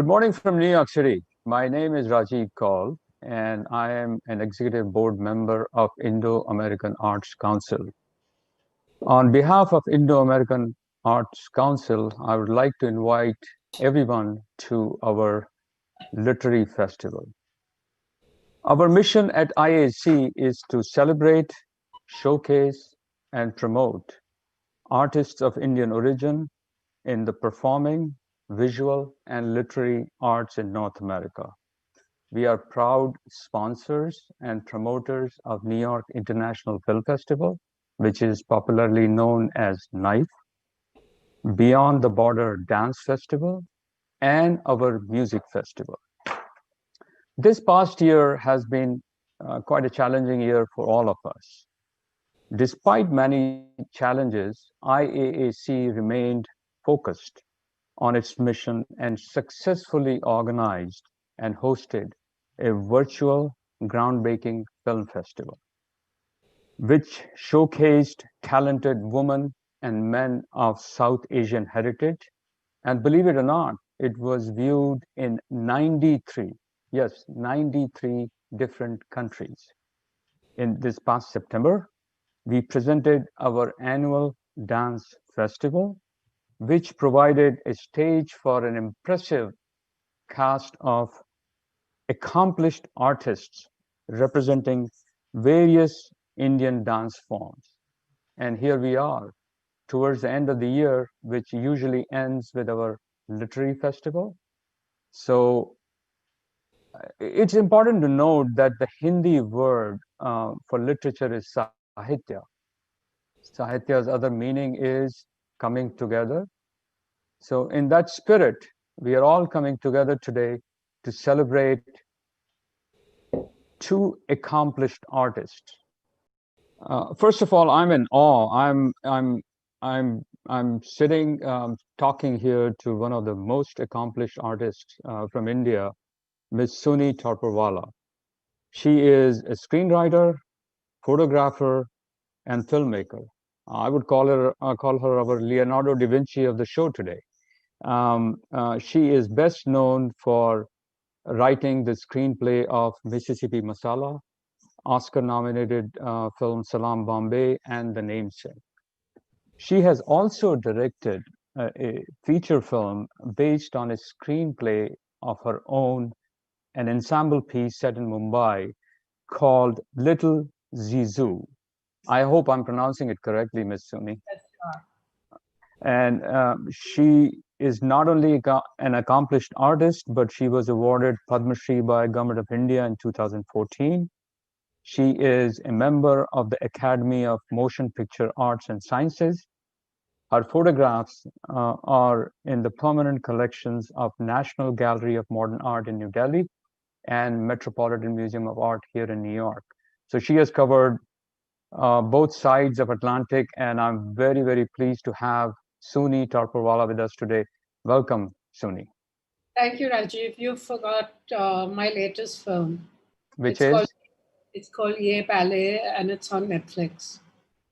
morning from New York City. My name is Rajeev Kaul, and I am an executive board member of Indo-American Arts Council. On behalf of Indo-American Arts Council, I would like to invite everyone to our literary festival. Our mission at IAAC is to celebrate, showcase, and promote artists of Indian origin in the performing, visual, and literary arts in North America. We are proud sponsors and promoters of New York International Film Festival, which is popularly known as KNIFE, Beyond the Border Dance Festival, and our music festival. This past year has been quite a challenging year for all of us. Despite many challenges, IAAC remained focused on its mission and successfully organized and hosted a virtual groundbreaking film festival, which showcased talented women and men of South Asian heritage. And believe it or not, it was viewed in 93, yes, 93 different countries. In this past September, we presented our annual dance festival, which provided a stage for an impressive cast of accomplished artists representing various Indian dance forms. And here we are, towards the end of the year, which usually ends with our literary festival. So it's important to note that the Hindi word for literature is sahitya. Sahitya's other meaning is coming together. So in that spirit, we are all coming together today to celebrate two accomplished artists. First of all, I'm in awe. I'm sitting talking here to one of the most accomplished artists from India, Ms. Suni Taraporevala. She is a screenwriter, photographer, and filmmaker. I would call her our Leonardo da Vinci of the show today. She is best known for writing the screenplay of Mississippi Masala, Oscar-nominated film Salaam Bombay, and The Namesake. She has also directed a feature film based on a screenplay of her own, an ensemble piece set in Mumbai called Little Zizou. I hope I'm pronouncing it correctly, Ms. Suni. And she is not only an accomplished artist, but she was awarded Padma Shri by Government of India in 2014. She is a member of the Academy of Motion Picture Arts and Sciences. Her photographs are in the permanent collections of National Gallery of Modern Art in New Delhi and Metropolitan Museum of Art here in New York. So she has covered both sides of Atlantic, and I'm very, very pleased to have Sooni Taraporevala with us today. Welcome, Sooni. Thank you, Rajeev. You forgot my latest film. Which is? It's called Ye Ballet, and it's on Netflix.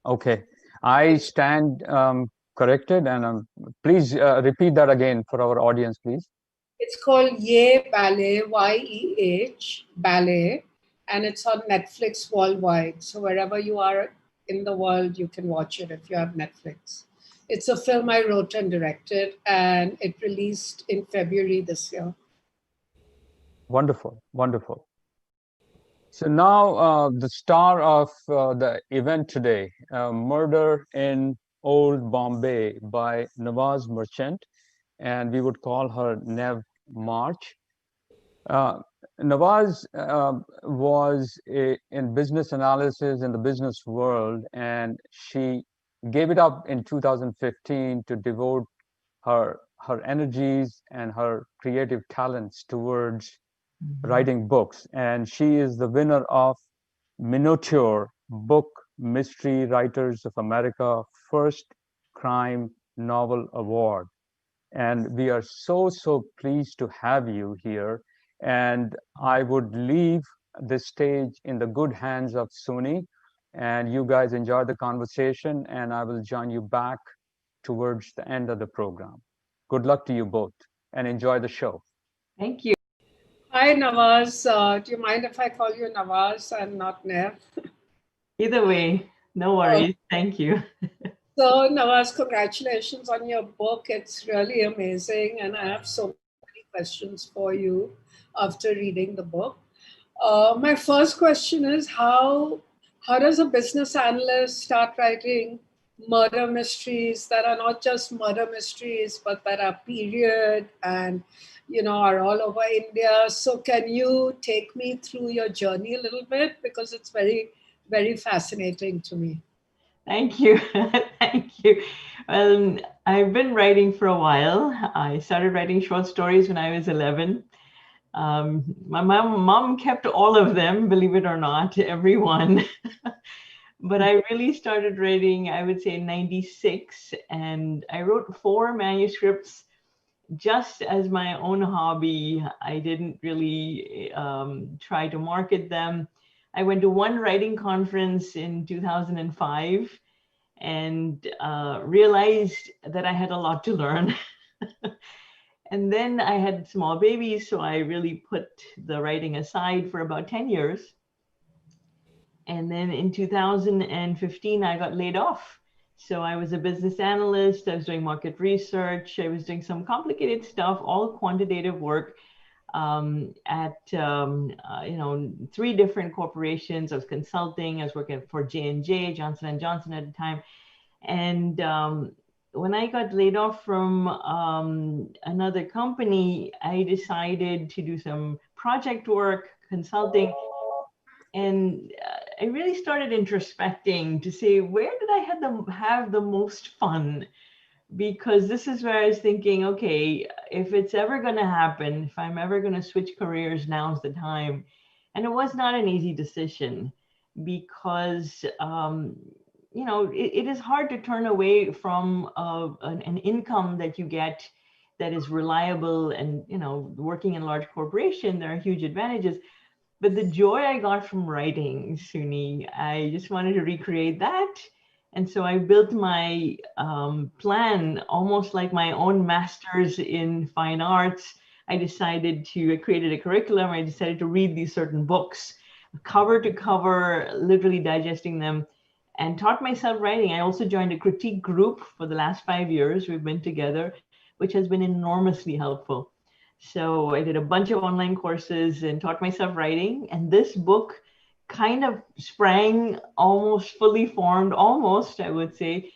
Okay. I stand corrected, and please repeat that again for our audience, please. It's called Ye Ballet, YEH, Ballet, and it's on Netflix worldwide. So wherever you are in the world, you can watch it if you have Netflix. It's a film I wrote and directed, and it released in February this year. Wonderful, wonderful. So now the star of the event today, Murder in Old Bombay by Nev March, and we would call her Nev March. Nawaz was in business analysis in the business world, and she gave it up in 2015 to devote her energies and her creative talents towards writing books. And she is the winner of Minotaur Book Mystery Writers of America First Crime Novel Award. And we are so pleased to have you here. And I would leave the stage in the good hands of Suni, and you guys enjoy the conversation, and I will join you back towards the end of the program. Good luck to you both, and enjoy the show. Thank you. Hi, Nawaz. Do you mind if I call you Nawaz and not Nev? Either way, no Oh, worries. Thank you. so, Nawaz, congratulations on your book. It's really amazing. And I have so many questions for you after reading the book. My first question is how does a business analyst start writing murder mysteries that are not just murder mysteries, but that are period and are all over India? So can you take me through your journey a little bit, because it's very, very fascinating to me. Thank you. Thank you. Well, I've been writing for a while. I started writing short stories when I was 11. My mom kept all of them, believe it or not, every one. But I really started writing, I would say, in 96. And I wrote 4 manuscripts just as my own hobby. I didn't really try to market them. I went to one writing conference in 2005 and realized that I had a lot to learn. And then I had small babies, so I really put the writing aside for about 10 years. And then in 2015, I got laid off. So I was a business analyst, I was doing market research, I was doing some complicated stuff, all quantitative work at 3 different corporations. I was consulting, I was working for J&J, Johnson and Johnson at the time. And when I got laid off from another company, I decided to do some project work, consulting, and I really started introspecting to say, where did I have the most fun? Because this is where I was thinking, okay, if it's ever going to happen, if I'm ever going to switch careers, now's the time. And it was not an easy decision because it is hard to turn away from an income that you get that is reliable. And working in a large corporation, there are huge advantages. But the joy I got from writing, Suni, I just wanted to recreate that. And so I built my plan almost like my own master's in fine arts. I created a curriculum. I decided to read these certain books, cover to cover, literally digesting them, and taught myself writing. I also joined a critique group for the last 5 years. We've been together, which has been enormously helpful. So I did a bunch of online courses and taught myself writing. And this book kind of sprang almost fully formed, almost, I would say,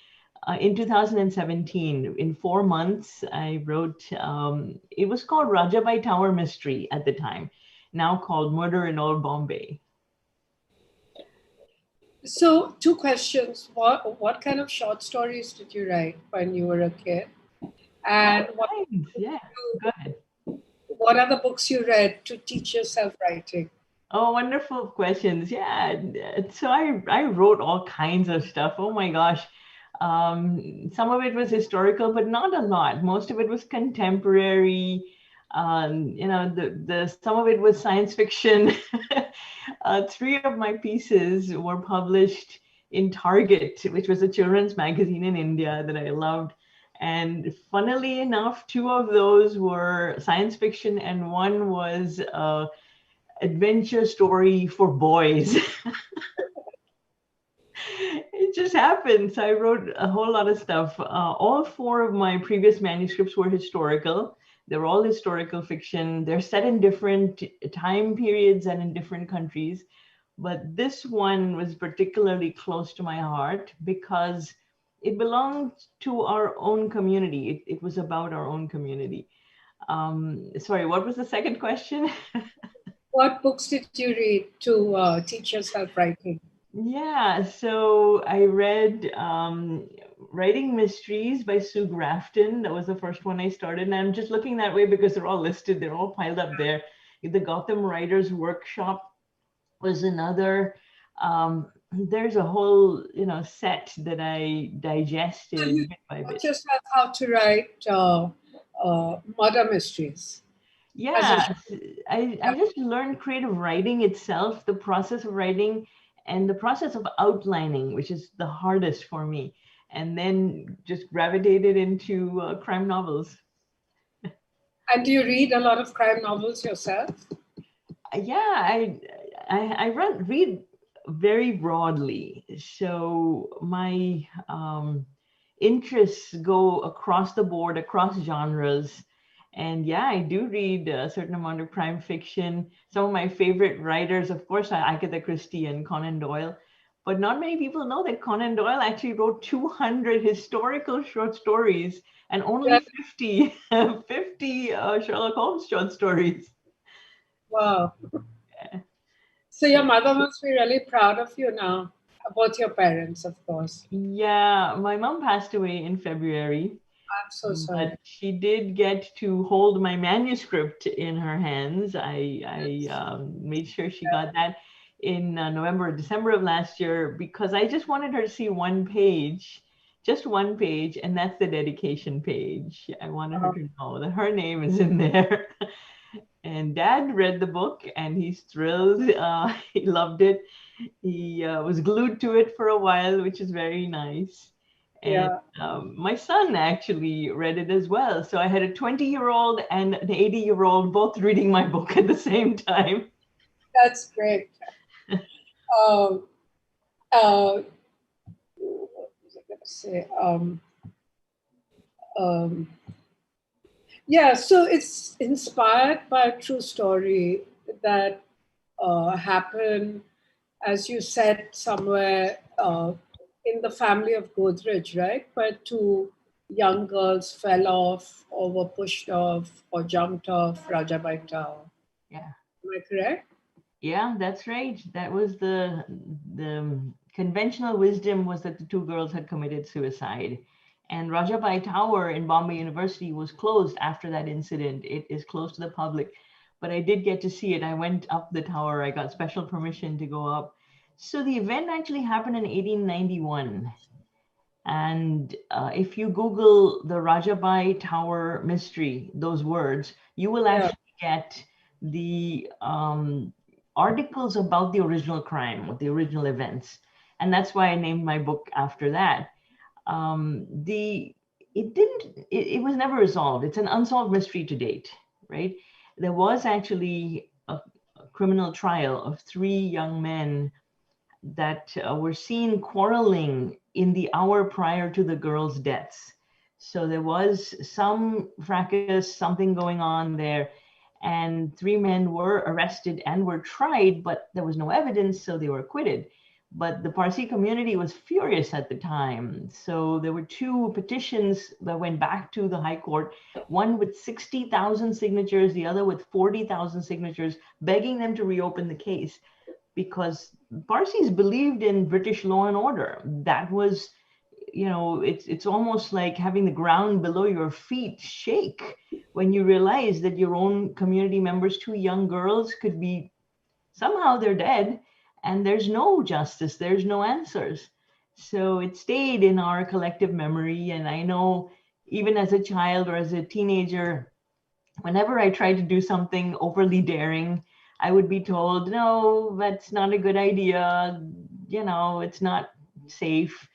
in 2017. In 4 months, I wrote, it was called Rajabai Tower Mystery at the time, now called Murder in Old Bombay. So, two questions. What kind of short stories did you write when you were a kid? And Yeah, go ahead. what are the books you read to teach yourself writing? Oh, wonderful questions. Yeah. So I wrote all kinds of stuff. Oh my gosh. Some of it was historical, but not a lot. Most of it was contemporary. The some of it was science fiction. 3 of my pieces were published in Target, which was a children's magazine in India that I loved. And funnily enough, 2 of those were science fiction, and one was adventure story for boys. It just happens. I wrote a whole lot of stuff. All 4 of my previous manuscripts were historical. They're all historical fiction. They're set in different time periods and in different countries. But this one was particularly close to my heart because it belonged to our own community. It was about our own community. Sorry, what was the second question? What books did you read to teach yourself writing? Yeah, so I read Writing Mysteries by Sue Grafton. That was the first one I started. And I'm just looking that way because they're all listed, they're all piled up there. The Gotham Writers Workshop was another. There's a whole, set that I So you digested bit by taught bit. yourself how to write murder mysteries as a Yeah, I just learned creative writing itself, the process of writing and the process of outlining, which is the hardest for me, and then just gravitated into crime novels. And do you read a lot of crime novels yourself? Yeah, I read very broadly. So my interests go across the board, across genres. And yeah, I do read a certain amount of crime fiction. Some of my favorite writers, of course, are Agatha Christie and Conan Doyle. But not many people know that Conan Doyle actually wrote 200 historical short stories and only Yeah. 50 Sherlock Holmes short stories. Wow. So your mother must be really proud of you now, both your parents, of course. Yeah, my mom passed away in February, I'm so sorry. but she did get to hold my manuscript in her hands. I made sure she got that in November or December of last year because I just wanted her to see one page, just one page, and that's the dedication page. I wanted her to know that her name is in there. And Dad read the book and he's thrilled. He loved it. He was glued to it for a while, which is very nice. And Yeah, my son actually read it as well. So I had a 20-year-old and an 80-year-old both reading my book at the same time. that's great. Um, what was I going to say? Um, yeah, so it's inspired by a true story that happened, as you said, somewhere in the family of Godrej, right? Where two young girls fell off or were pushed off or jumped off Rajabai Tower. Yeah. Am I correct? Yeah, that's right. That was the conventional wisdom was that the two girls had committed suicide. And Rajabai Tower in Bombay University was closed after that incident. It is closed to the public, but I did get to see it. I went up the tower. I got special permission to go up. So the event actually happened in 1891. And if you Google the Rajabai Tower mystery, those words, you will Yeah. actually get the articles about the original crime, the original events. And that's why I named my book after that. The it didn't it was never resolved. It's an unsolved mystery to date, right? There was actually a criminal trial of three young men that were seen quarreling in the hour prior to the girls' deaths. So there was some fracas, something going on there, and three men were arrested and were tried, but there was no evidence, so they were acquitted. But the Parsi community was furious at the time. So there were two petitions that went back to the High Court, one with 60,000 signatures, the other with 40,000 signatures, begging them to reopen the case because Parsis believed in British law and order. That was, it's almost like having the ground below your feet shake when you realize that your own community members, two young girls, could be somehow they're dead and there's no justice, there's no answers. So it stayed in our collective memory. And I know even as a child or as a teenager, whenever I tried to do something overly daring, I would be told, no, that's not a good idea. It's not safe.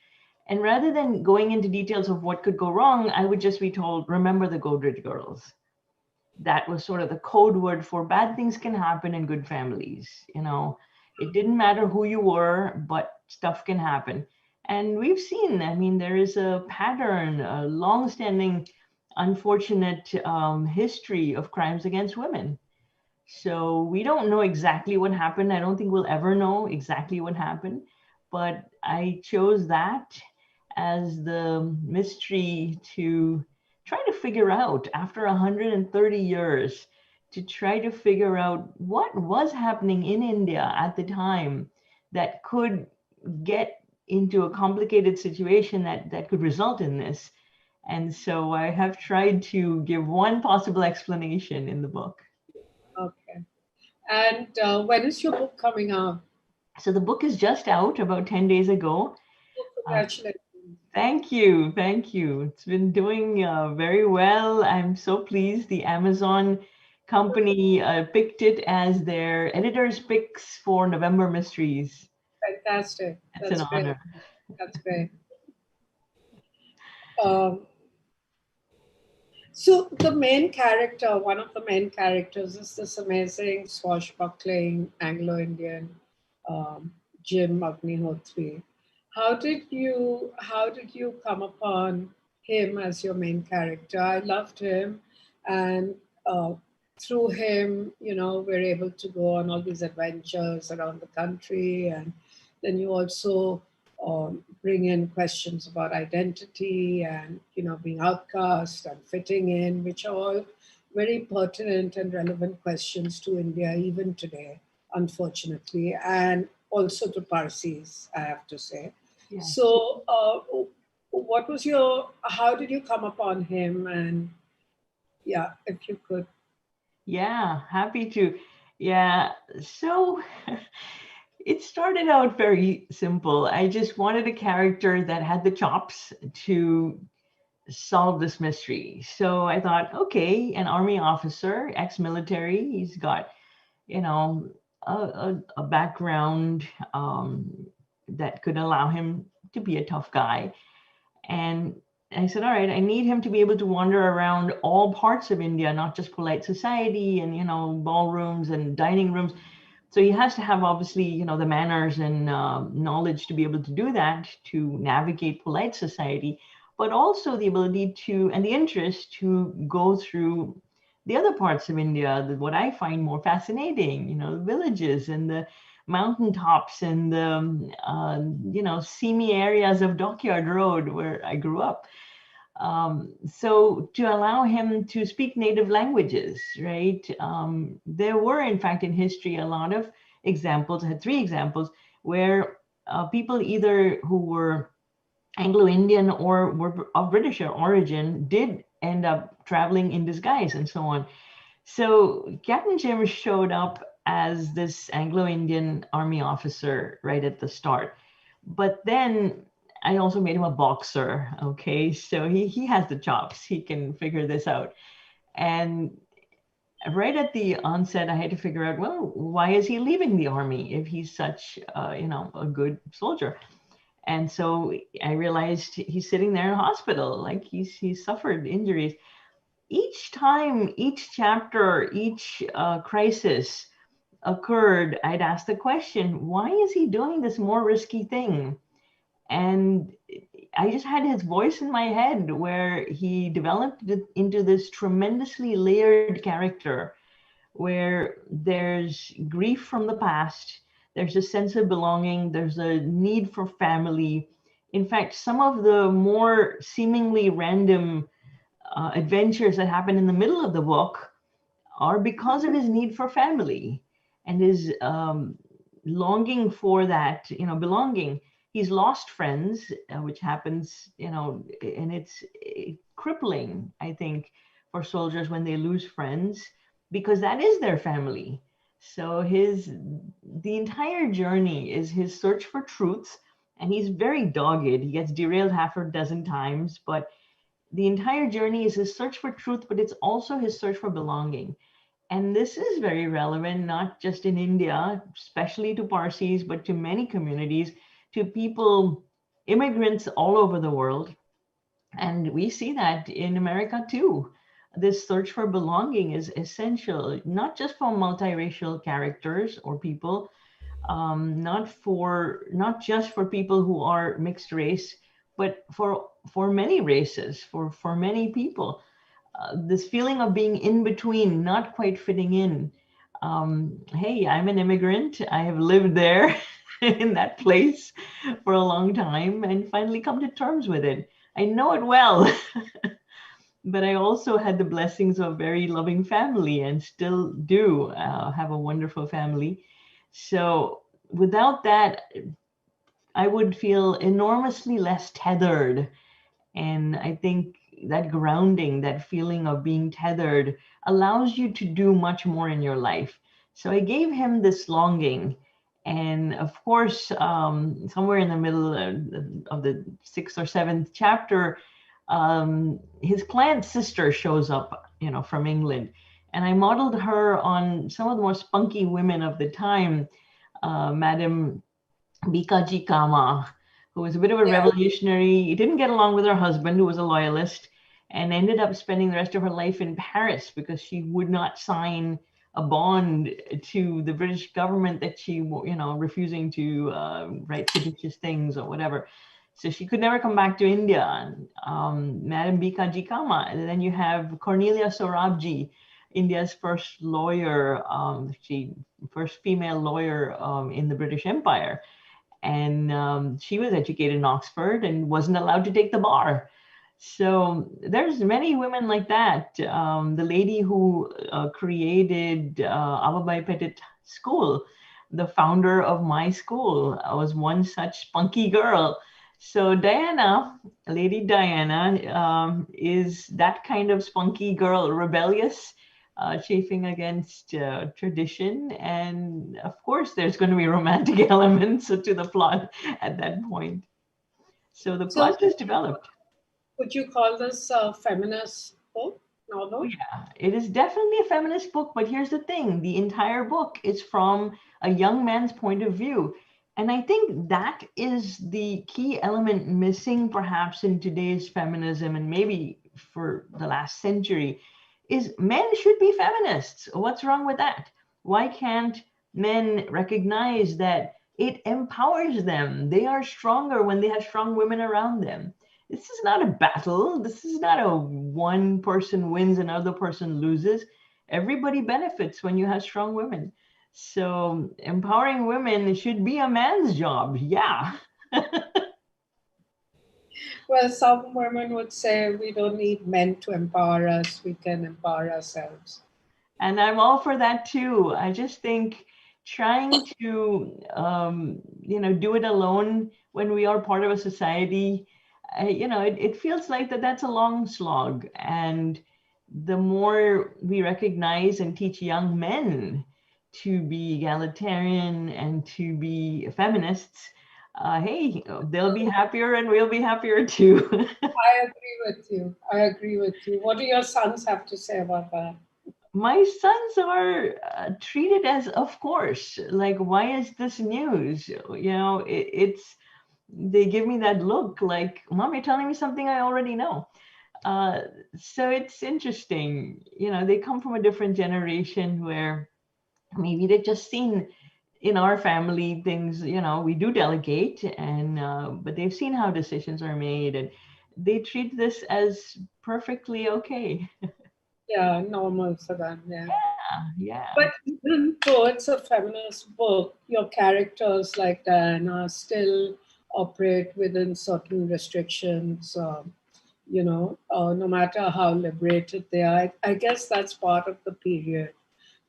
And rather than going into details of what could go wrong, I would just be told, remember the Godrej girls. That was sort of the code word for bad things can happen in good families. It didn't matter who you were, but stuff can happen. And we've seen, I mean, there is a pattern, a long-standing unfortunate history of crimes against women. So we don't know exactly what happened. I don't think we'll ever know exactly what happened, but I chose that as the mystery to try to figure out after 130 years, to try to figure out what was happening in India at the time that could get into a complicated situation that could result in this. And so I have tried to give one possible explanation in the book. Okay. And when is your book coming out? So the book is just out about 10 days ago. Oh, congratulations. Thank you. Thank you. It's been doing very well. I'm so pleased. The Amazon company picked it as their editor's picks for November Mysteries. Fantastic. That's That's an great. honor. That's great. Um, So the main character, one of the main characters, is this amazing swashbuckling Anglo-Indian um, Jim Agnihotri. How did you come upon him as your main character? I loved him, and uh, through him, we're able to go on all these adventures around the country, and then you also bring in questions about identity and being outcast and fitting in, which are all very pertinent and relevant questions to India even today, unfortunately, and also to Parsis, I have to say. Yes. So, how did you come upon him? And yeah, if you could. Yeah, happy to. Yeah, so it started out very simple. I just wanted a character that had the chops to solve this mystery. So I thought, okay, an army officer, ex-military, he's got, you know, a background that could allow him to be a tough guy. And I said, all right, I need him to be able to wander around all parts of India, not just polite society and, ballrooms and dining rooms. So he has to have obviously, the manners and knowledge to be able to do that, to navigate polite society, but also the ability to, and the interest to go through the other parts of India, what I find more fascinating, the villages and the mountaintops and the, seamy areas of Dockyard Road where I grew up. So to allow him to speak native languages, right? There were, in fact, in history, a lot of examples. I had 3 examples where people either who were Anglo-Indian or were of British origin did end up traveling in disguise and so on. So Captain Jim showed up as this Anglo-Indian army officer right at the start. But then I also made him a boxer. Okay, so he has the chops. He can figure this out. And right at the onset, I had to figure out, well, why is he leaving the army if he's such, a good soldier? And so I realized he's sitting there in a hospital, like he's suffered injuries. Each time, each chapter, each crisis occurred, I'd ask the question, why is he doing this more risky thing? And I just had his voice in my head where he developed into this tremendously layered character where there's grief from the past, there's a sense of belonging, there's a need for family. In fact, some of the more seemingly random adventures that happen in the middle of the book are because of his need for family and his longing for that, belonging. He's lost friends, which happens, and it's crippling, I think, for soldiers when they lose friends, because that is their family. So the entire journey is his search for truth, and he's very dogged. He gets derailed half a dozen times, but the entire journey is his search for truth, but it's also his search for belonging. And this is very relevant, not just in India, especially to Parsis, but to many communities, to people, immigrants all over the world. And we see that in America too. This search for belonging is essential, not just for multiracial characters or people, not just for people who are mixed race, but for many races, for many people. This feeling of being in between, not quite fitting in. Hey, I'm an immigrant. I have lived there in that place for a long time and finally come to terms with it. I know it well. But I also had the blessings of a very loving family and still do have a wonderful family. So without that, I would feel enormously less tethered. And I think that grounding, that feeling of being tethered, allows you to do much more in your life. So I gave him this longing. And of course, somewhere in the middle of the 6th or 7th chapter, his client's sister shows up, from England. And I modeled her on some of the more spunky women of the time, Madame Bikaji Kama, who was a bit of a revolutionary. He didn't get along with her husband, who was a loyalist. and ended up spending the rest of her life in Paris because she would not sign a bond to the British government that she, refusing to write seditious things or whatever. So she could never come back to India. Madam Bika Jikama. And then you have Cornelia Sorabji, India's first lawyer, first female lawyer in the British Empire. And she was educated in Oxford and wasn't allowed to take the bar. So there's many women like that. The lady who created Avabai Petit School, the founder of my school, was one such spunky girl. So Diana, Lady Diana, is that kind of spunky girl, rebellious, chafing against tradition. And of course, there's going to be romantic elements to the plot at that point. So the plot is developed. Would you call this a feminist book, novel? Yeah, it is definitely a feminist book, but here's the thing. The entire book is from a young man's point of view. And I think that is the key element missing perhaps in today's feminism, and maybe for the last century, is men should be feminists. What's wrong with that? Why can't men recognize that it empowers them? They are stronger when they have strong women around them. This is not a battle. This is not a one person wins, another person loses. Everybody benefits when you have strong women. So empowering women should be a man's job. Yeah. Well, some women would say we don't need men to empower us. We can empower ourselves. And I'm all for that too. I just think trying to, do it alone when we are part of a society, it feels like that's a long slog. And the more we recognize and teach young men to be egalitarian and to be feminists, hey, they'll be happier and we'll be happier too. I agree with you. What do your sons have to say about that? My sons are treated as, of course, like, why is this news? They give me that look like, Mom, you're telling me something I already know. So it's interesting. They come from a different generation where maybe they've just seen in our family things, we do delegate, but they've seen how decisions are made, and they treat this as perfectly okay. Yeah, normal for them. Yeah. Yeah. But even though it's a feminist book, your characters like Diana still operate within certain restrictions. No matter how liberated they are. I guess that's part of the period,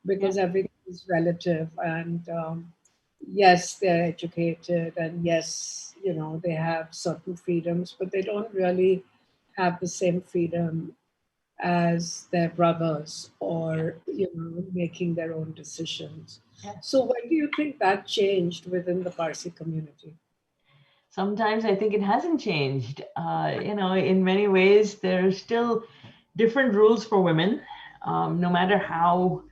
because everything is relative. And yes, they're educated, and yes, they have certain freedoms, but they don't really have the same freedom as their brothers, or making their own decisions. So when do you think that changed within the Parsi community? Sometimes I think it hasn't changed. In many ways, there's still different rules for women, no matter how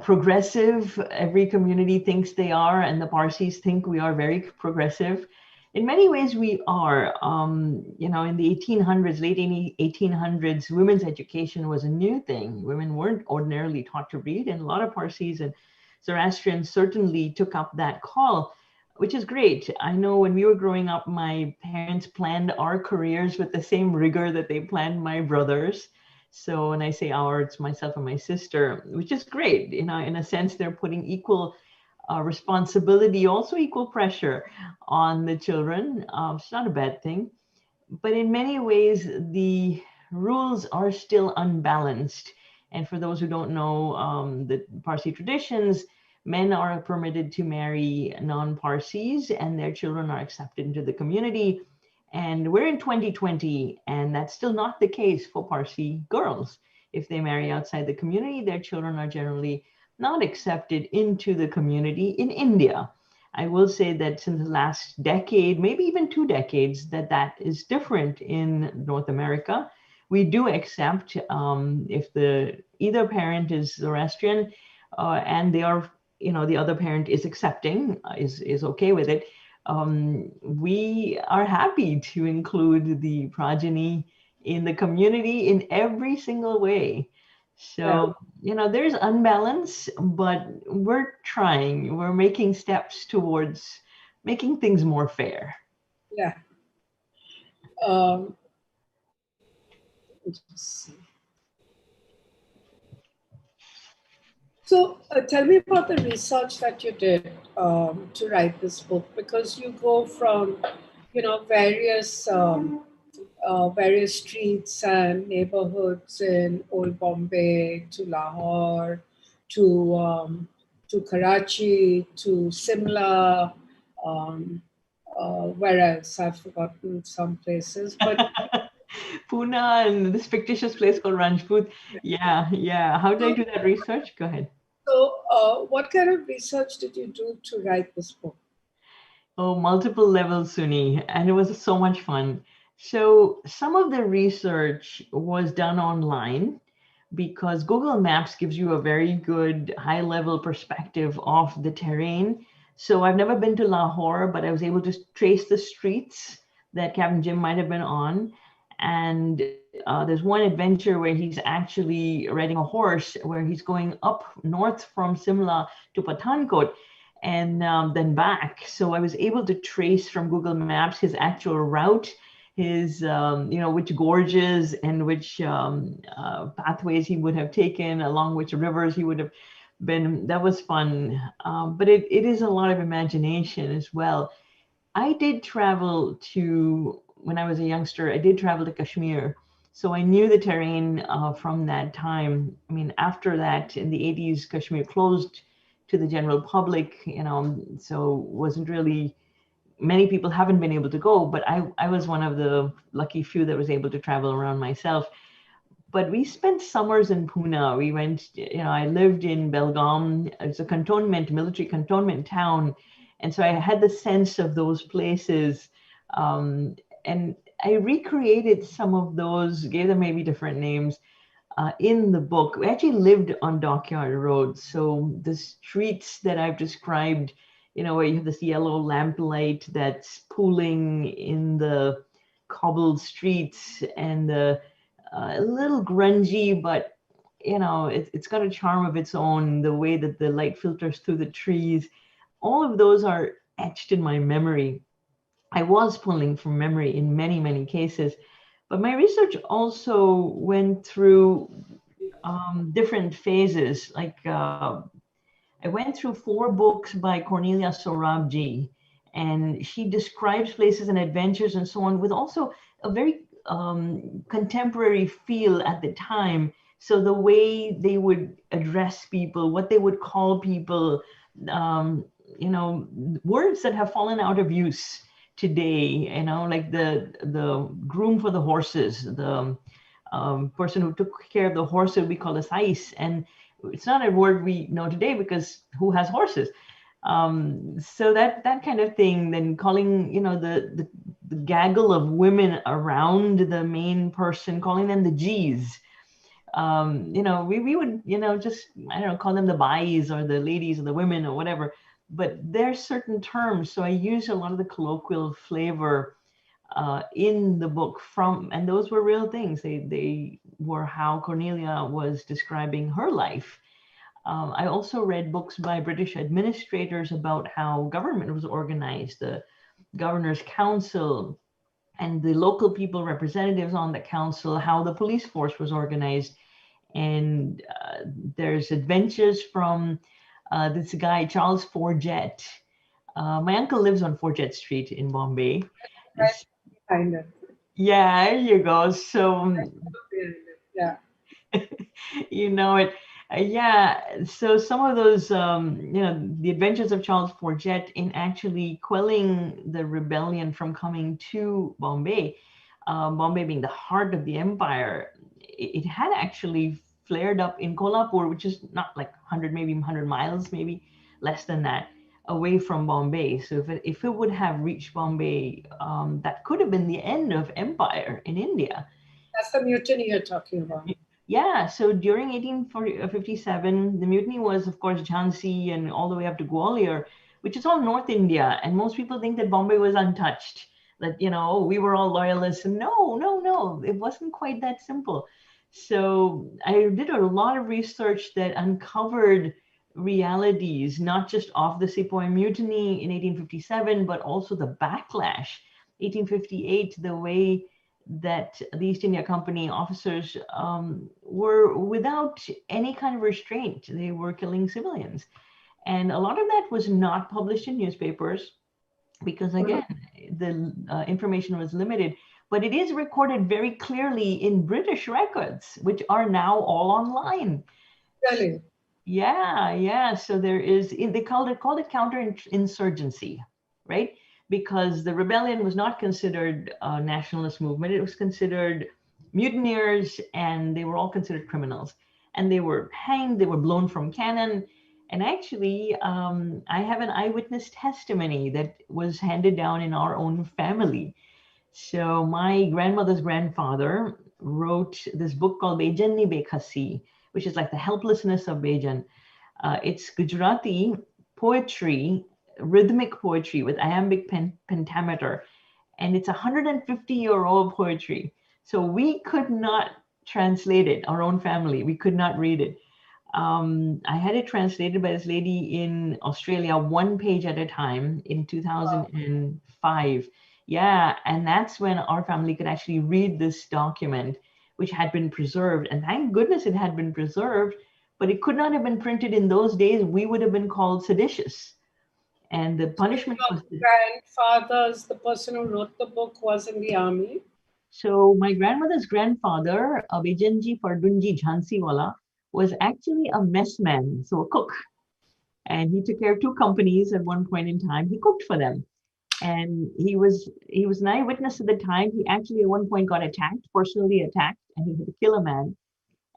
progressive every community thinks they are, and the Parsis think we are very progressive. In many ways, we are. In the 1800s, late 1800s, women's education was a new thing. Women weren't ordinarily taught to read, and a lot of Parsis and Zoroastrians certainly took up that call, which is great. I know when we were growing up, my parents planned our careers with the same rigor that they planned my brothers. So when I say our, it's myself and my sister, which is great. In a sense, they're putting equal responsibility, also equal pressure on the children. It's not a bad thing. But in many ways, the rules are still unbalanced. And for those who don't know the Parsi traditions, men are permitted to marry non-Parsis and their children are accepted into the community. And we're in 2020, and that's still not the case for Parsi girls. If they marry outside the community, their children are generally not accepted into the community in India. I will say that since the last decade, maybe even 2 decades, that is different in North America. We do accept if either parent is Zoroastrian and they are, the other parent is accepting, is okay with it. We are happy to include the progeny in the community in every single way. So, there's unbalance, but we're trying. We're making steps towards making things more fair. Yeah. Let's see. So tell me about the research that you did to write this book, because you go from, various various streets and neighborhoods in Old Bombay to Lahore, to Karachi, to Simla. Where else? I've forgotten some places, but Pune and this fictitious place called Rajput. Yeah. How did I do that research? Go ahead. So, what kind of research did you do to write this book? Oh, multiple levels, Suni, and it was so much fun. So some of the research was done online because Google Maps gives you a very good high-level perspective of the terrain. So I've never been to Lahore, but I was able to trace the streets that Captain Jim might have been on. And there's one adventure where he's actually riding a horse, where he's going up north from Simla to Pathankot and then back. So I was able to trace from Google Maps his actual route, his, which gorges and which pathways he would have taken, along which rivers he would have been. That was fun. But it is a lot of imagination as well. I did travel to, when I was a youngster, I did travel to Kashmir. So I knew the terrain from that time. I mean, after that, in the 80s, Kashmir closed to the general public, so wasn't really, many people haven't been able to go, but I was one of the lucky few that was able to travel around myself. But we spent summers in Pune. We went, I lived in Belgaum. It's a cantonment, military cantonment town. And so I had the sense of those places. And I recreated some of those, gave them maybe different names in the book. We actually lived on Dockyard Road. So the streets that I've described, where you have this yellow lamplight that's pooling in the cobbled streets, and the a little grungy, but it's got a charm of its own, the way that the light filters through the trees. All of those are etched in my memory. I was pulling from memory in many, many cases, but my research also went through different phases. Like I went through 4 books by Cornelia Sorabji, and she describes places and adventures and so on, with also a very contemporary feel at the time. So the way they would address people, what they would call people, words that have fallen out of use today, like the groom for the horses, the person who took care of the horses, we call a sais, and it's not a word we know today because who has horses? So that kind of thing. Then calling, the gaggle of women around the main person, calling them the G's. We would, just, I don't know, call them the bais or the ladies or the women or whatever. But there's certain terms. So I use a lot of the colloquial flavor in the book and those were real things. They were how Cornelia was describing her life. I also read books by British administrators about how government was organized, the governor's council and the local people representatives on the council, how the police force was organized. And there's adventures from this guy, Charles Forget. My uncle lives on Forget Street in Bombay. Right behind it. Yeah, there you go. So, yeah. it. Yeah, so some of those, the adventures of Charles Forget in actually quelling the rebellion from coming to Bombay, Bombay being the heart of the empire, it had actually flared up in Kolhapur, which is not like 100, maybe 100 miles, maybe less than that, away from Bombay. So if it would have reached Bombay, that could have been the end of empire in India. That's the mutiny you're talking about. Yeah, so during 1857, the mutiny was, of course, Jhansi and all the way up to Gwalior, which is all North India. And most people think that Bombay was untouched. that, oh, we were all loyalists. And no, it wasn't quite that simple. So I did a lot of research that uncovered realities, not just of the Sepoy Mutiny in 1857, but also the backlash, 1858, the way that the East India Company officers were without any kind of restraint. They were killing civilians. And a lot of that was not published in newspapers because, again, the information was limited. But it is recorded very clearly in British records, which are now all online. Really? Yeah. So there is, they called it counterinsurgency, right? Because the rebellion was not considered a nationalist movement. It was considered mutineers, and they were all considered criminals. And they were hanged, they were blown from cannon. And actually, I have an eyewitness testimony that was handed down in our own family. So my grandmother's grandfather wrote this book called Bejan Ni Bekhasi, which is like the helplessness of Bejan. It's Gujarati poetry, rhythmic poetry with iambic pentameter, and it's 150-year-old poetry. So we could not translate it, our own family, we could not read it. I had it translated by this lady in Australia, one page at a time in 2005. Yeah, and that's when our family could actually read this document, which had been preserved. And thank goodness it had been preserved, but it could not have been printed in those days. We would have been called seditious. And the punishment was... Grandfather's, the person who wrote the book, was in the army. So my grandmother's grandfather, Bejanji Fardunji Jhansiwala, was actually a messman, so a cook. And he took care of two companies at one point in time. He cooked for them. And he was an eyewitness at the time. He actually at one point got attacked, personally attacked, and he had to kill a man.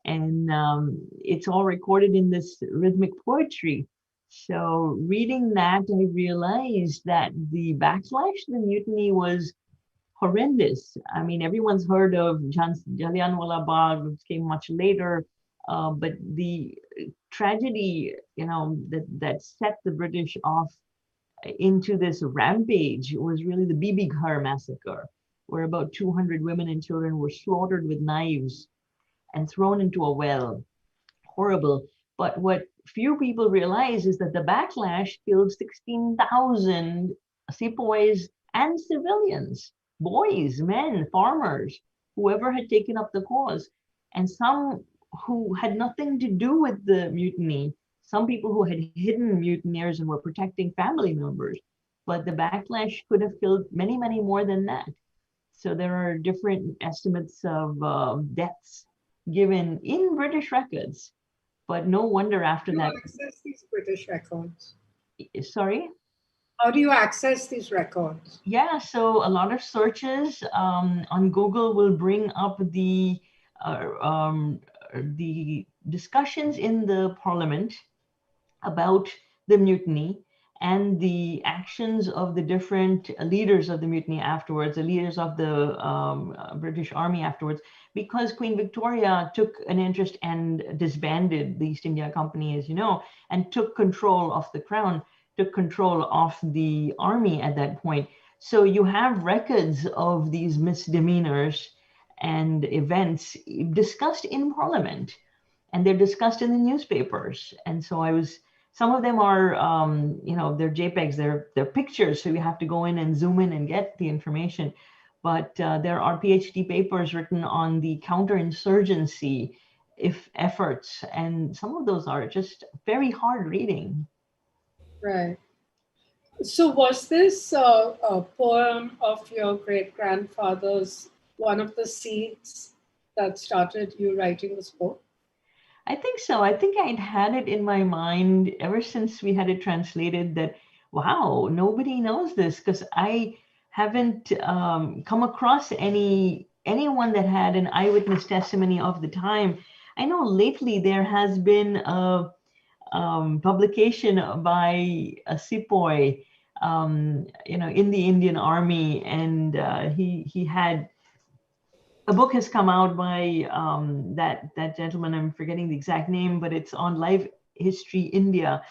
And it's all recorded in this rhythmic poetry. So reading that, I realized that the backlash to the mutiny was horrendous. I mean, everyone's heard of Jallianwala Bagh, which came much later, but the tragedy, that set the British off into this rampage was really the Bibi Ghar massacre, where about 200 women and children were slaughtered with knives and thrown into a well. Horrible. But what few people realize is that the backlash killed 16,000 sepoys and civilians, boys, men, farmers, whoever had taken up the cause, and some who had nothing to do with the mutiny. Some people who had hidden mutineers and were protecting family members, but the backlash could have killed many, many more than that. So there are different estimates of deaths given in British records, but no wonder after that. How do you access these British records? Sorry? How do you access these records? Yeah, so a lot of searches on Google will bring up the discussions in the Parliament about the mutiny and the actions of the different leaders of the mutiny afterwards, the leaders of the British Army afterwards, because Queen Victoria took an interest and disbanded the East India Company, as you know, and took control of the crown, took control of the army at that point. So you have records of these misdemeanors and events discussed in Parliament, and they're discussed in the newspapers. And so some of them are, they're JPEGs, they're pictures, so you have to go in and zoom in and get the information. But there are PhD papers written on the counterinsurgency efforts, and some of those are just very hard reading. Right. So was this a poem of your great-grandfather's one of the seeds that started you writing this book? I think so. I think I'd had it in my mind ever since we had it translated that, wow, nobody knows this, because I haven't come across anyone that had an eyewitness testimony of the time. I know lately there has been a publication by a sepoy, in the Indian Army, and he had a book has come out by that gentleman. I'm forgetting the exact name, but it's on Life History India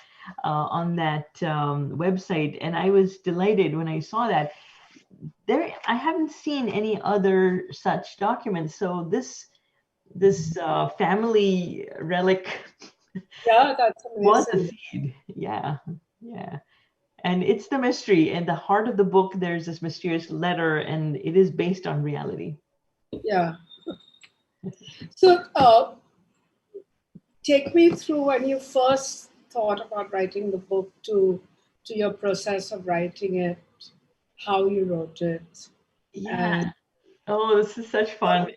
on that website. And I was delighted when I saw that. I haven't seen any other such documents. So this family relic Yeah, that's was a amazing. seed. Yeah, yeah. And it's the mystery. In the heart of the book, there's this mysterious letter, and it is based on reality. Yeah. So take me through when you first thought about writing the book to your process of writing it, how you wrote it. Yeah. And Oh, this is such fun.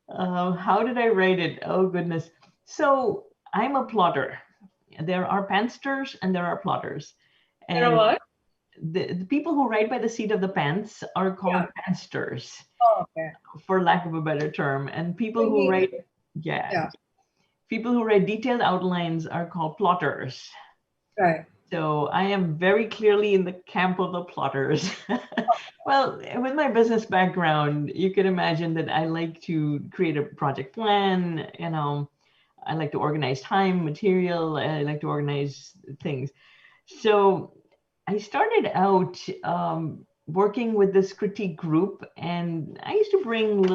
How did I write it? Oh, goodness. So I'm a plotter. There are pantsters and there are plotters. you know And what? the people who write by the seat of the pants are called Yeah. pantsters, Oh, okay. for lack of a better term. And people who write, Yeah. people who write detailed outlines are called plotters. Right. So I am very clearly in the camp of the plotters. Well, with my business background, you can imagine that I like to create a project plan, I like to organize time, material, I like to organize things. So I started out working with this critique group, and I used to bring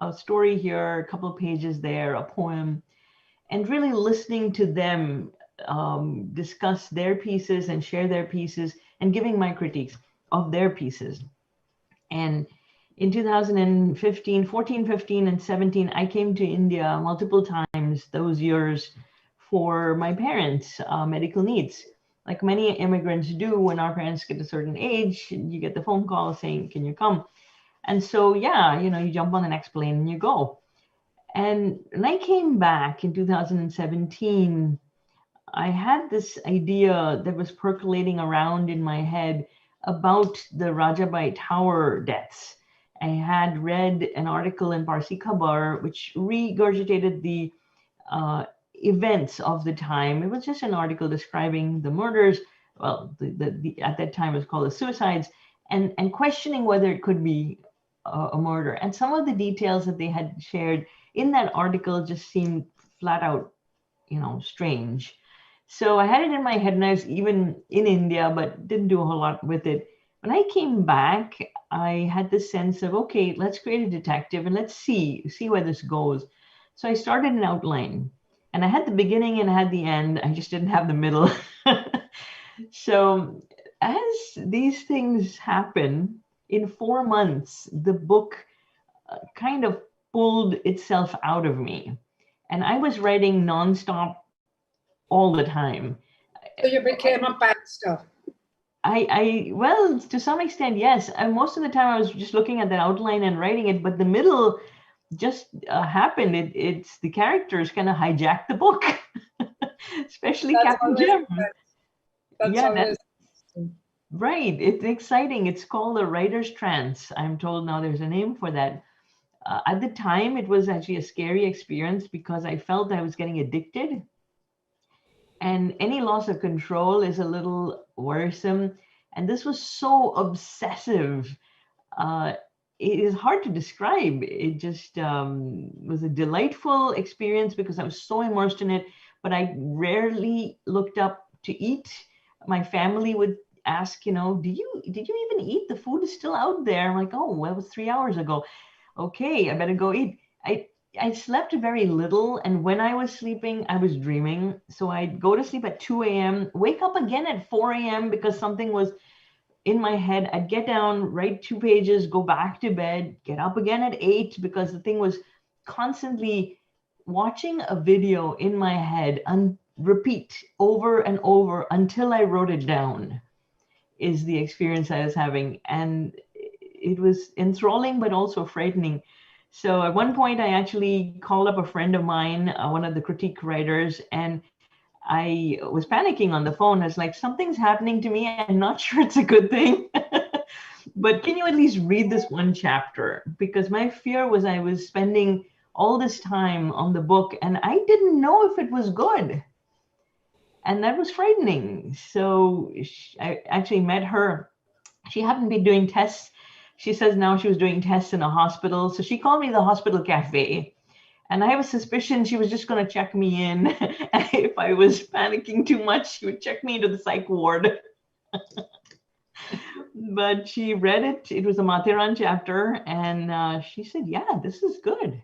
a story here, a couple of pages there, a poem, and really listening to them discuss their pieces and share their pieces and giving my critiques of their pieces. And in 2015, 14, 15, and 17, I came to India multiple times those years for my parents' medical needs. Like many immigrants do, when our parents get a certain age, you get the phone call saying, "Can you come?" And so, yeah, you jump on the next plane and you go. And when I came back in 2017, I had this idea that was percolating around in my head about the Rajabai tower deaths. I had read an article in Parsi Khabar which regurgitated the events of the time. It was just an article describing the murders. Well, at that time it was called the suicides, and questioning whether it could be a murder. And some of the details that they had shared in that article just seemed flat out, strange. So I had it in my head, and I was even in India, but didn't do a whole lot with it. When I came back, I had this sense of, okay, let's create a detective and let's see where this goes. So I started an outline, and I had the beginning and I had the end. I just didn't have the middle. So as these things happen, in 4 months, the book kind of pulled itself out of me. And I was writing nonstop all the time. So you became a pantster. Well, to some extent, yes. And most of the time I was just looking at that outline and writing it, but the middle just happened. It's the characters kind of hijacked the book, especially That's Captain always Jim. That's Yeah, always right. It's exciting. It's called the Writers Trance. I'm told now there's a name for that. At the time, it was actually a scary experience because I felt I was getting addicted. And any loss of control is a little worrisome. And this was so obsessive. Uh, it is hard to describe. It just was a delightful experience because I was so immersed in it. But I rarely looked up to eat. My family would ask, did you even eat? The food is still out there. I'm like, oh, well, it was 3 hours ago. Okay, I better go eat. I slept very little, and when I was sleeping, I was dreaming. So I'd go to sleep at 2 a.m., wake up again at 4 a.m. because something was in my head. I'd get down, write 2 pages, go back to bed, get up again at 8 because the thing was constantly watching a video in my head and repeat over and over until I wrote it down is the experience I was having. And it was enthralling, but also frightening. So at one point, I actually called up a friend of mine, one of the critique writers, and I was panicking on the phone. I was like, something's happening to me. I'm not sure it's a good thing. But can you at least read this one chapter? Because my fear was I was spending all this time on the book and I didn't know if it was good. And that was frightening. So I actually met her. She happened to be doing tests. She says now she was doing tests in a hospital. So she called me the hospital cafe. And I have a suspicion she was just going to check me in. And if I was panicking too much, she would check me into the psych ward. But she read it. It was a Mathiran chapter, and she said, "Yeah, this is good."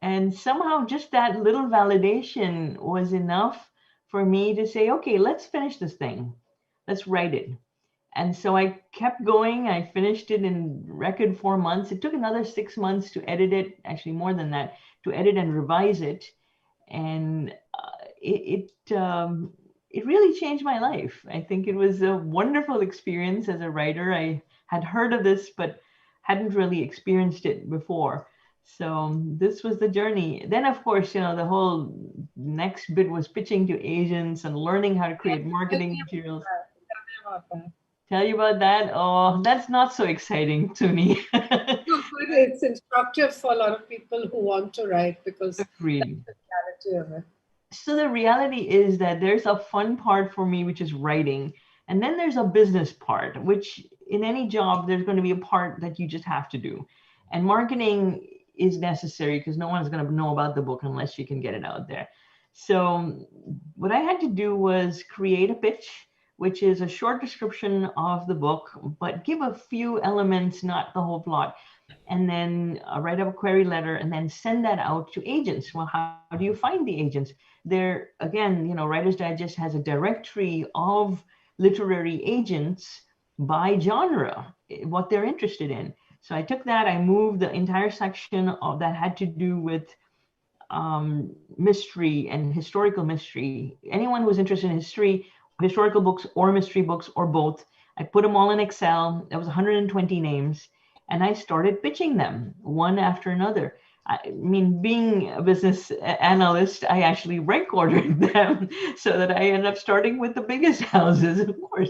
And somehow, just that little validation was enough for me to say, "Okay, let's finish this thing. Let's write it." And so I kept going. I finished it in record 4 months. It took another 6 months to edit it, actually more than that, to edit and revise it. And it really changed my life. I think it was a wonderful experience as a writer. I had heard of this, but hadn't really experienced it before. So this was the journey. Then, of course, the whole next bit was pitching to agents and learning how to create marketing materials. Tell me about that. Tell you about that? Oh, that's not so exciting to me. No, but it's instructive for a lot of people who want to write because Agreed. that's the clarity of it. So the reality is that there's a fun part for me, which is writing. And then there's a business part, which in any job, there's going to be a part that you just have to do. And marketing is necessary because no one's going to know about the book unless you can get it out there. So what I had to do was create a pitch, which is a short description of the book, but give a few elements, not the whole plot. And then write up a query letter and then send that out to agents. Well, how do you find the agents? There, again, Writer's Digest has a directory of literary agents by genre, what they're interested in. So I took that, I moved the entire section of that had to do with mystery and historical mystery. Anyone who was interested in history, historical books or mystery books or both, I put them all in Excel. There was 120 names. And I started pitching them one after another. I mean, being a business analyst, I actually rank ordered them so that I ended up starting with the biggest houses, of course,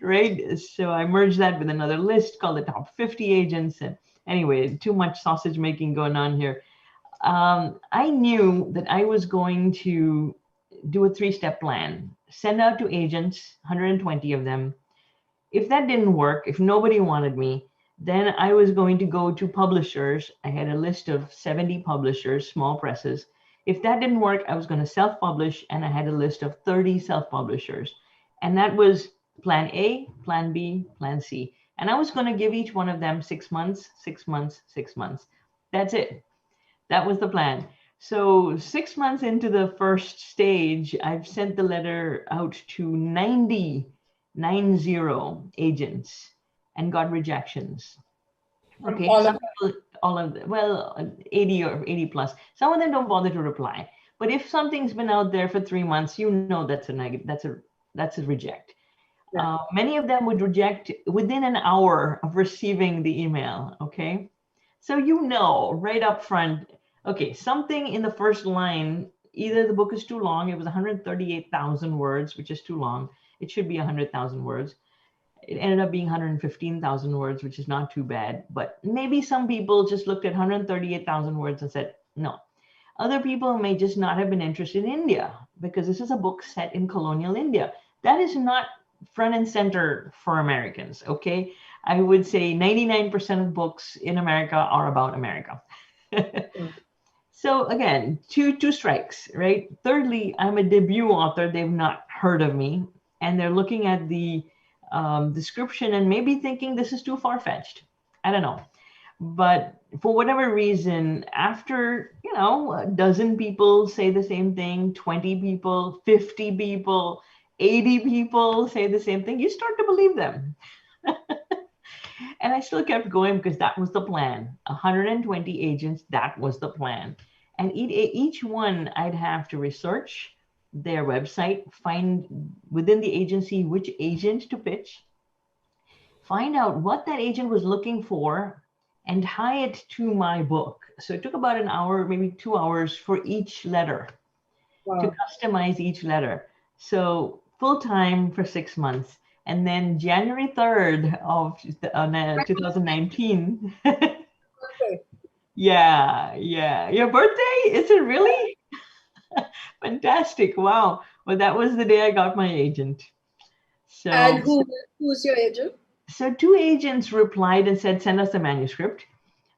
right? So I merged that with another list called the top 50 agents. And anyway, too much sausage making going on here. I knew that I was going to do a 3-step plan, send out to agents, 120 of them. If that didn't work, if nobody wanted me, then I was going to go to publishers. I had a list of 70 publishers, small presses. If that didn't work, I was going to self-publish, and I had a list of 30 self-publishers. And that was plan A, plan B, plan C. And I was going to give each one of them 6 months, 6 months, 6 months. That's it. That was the plan. So 6 months into the first stage, I've sent the letter out to 90 agents and got rejections. Okay, All of them, well, 80 or 80 plus. Some of them don't bother to reply. But if something's been out there for 3 months, that's a negative. That's a reject. Yeah. Many of them would reject within an hour of receiving the email. Okay, so right up front. Okay, something in the first line. Either the book is too long. It was 138,000 words, which is too long. It should be 100,000 words. It ended up being 115,000 words, which is not too bad. But maybe some people just looked at 138,000 words and said, no. Other people may just not have been interested in India because this is a book set in colonial India. That is not front and center for Americans, okay? I would say 99% of books in America are about America. So again, two strikes, right? Thirdly, I'm a debut author. They've not heard of me. And they're looking at the description and maybe thinking this is too far-fetched. I don't know. But for whatever reason, after, a dozen people say the same thing, 20 people, 50 people, 80 people say the same thing, you start to believe them. And I still kept going because that was the plan. 120 agents, that was the plan. And each one I'd have to research their website, find within the agency which agent to pitch, find out what that agent was looking for, and tie it to my book. So it took about an hour, maybe 2 hours for each letter. Wow. To customize each letter. So full time for 6 months. And then January 3rd of 2019. Yeah. Your birthday? Is it really? Fantastic. Wow. Well, that was the day I got my agent. So, and who's your agent? So 2 agents replied and said, send us the manuscript.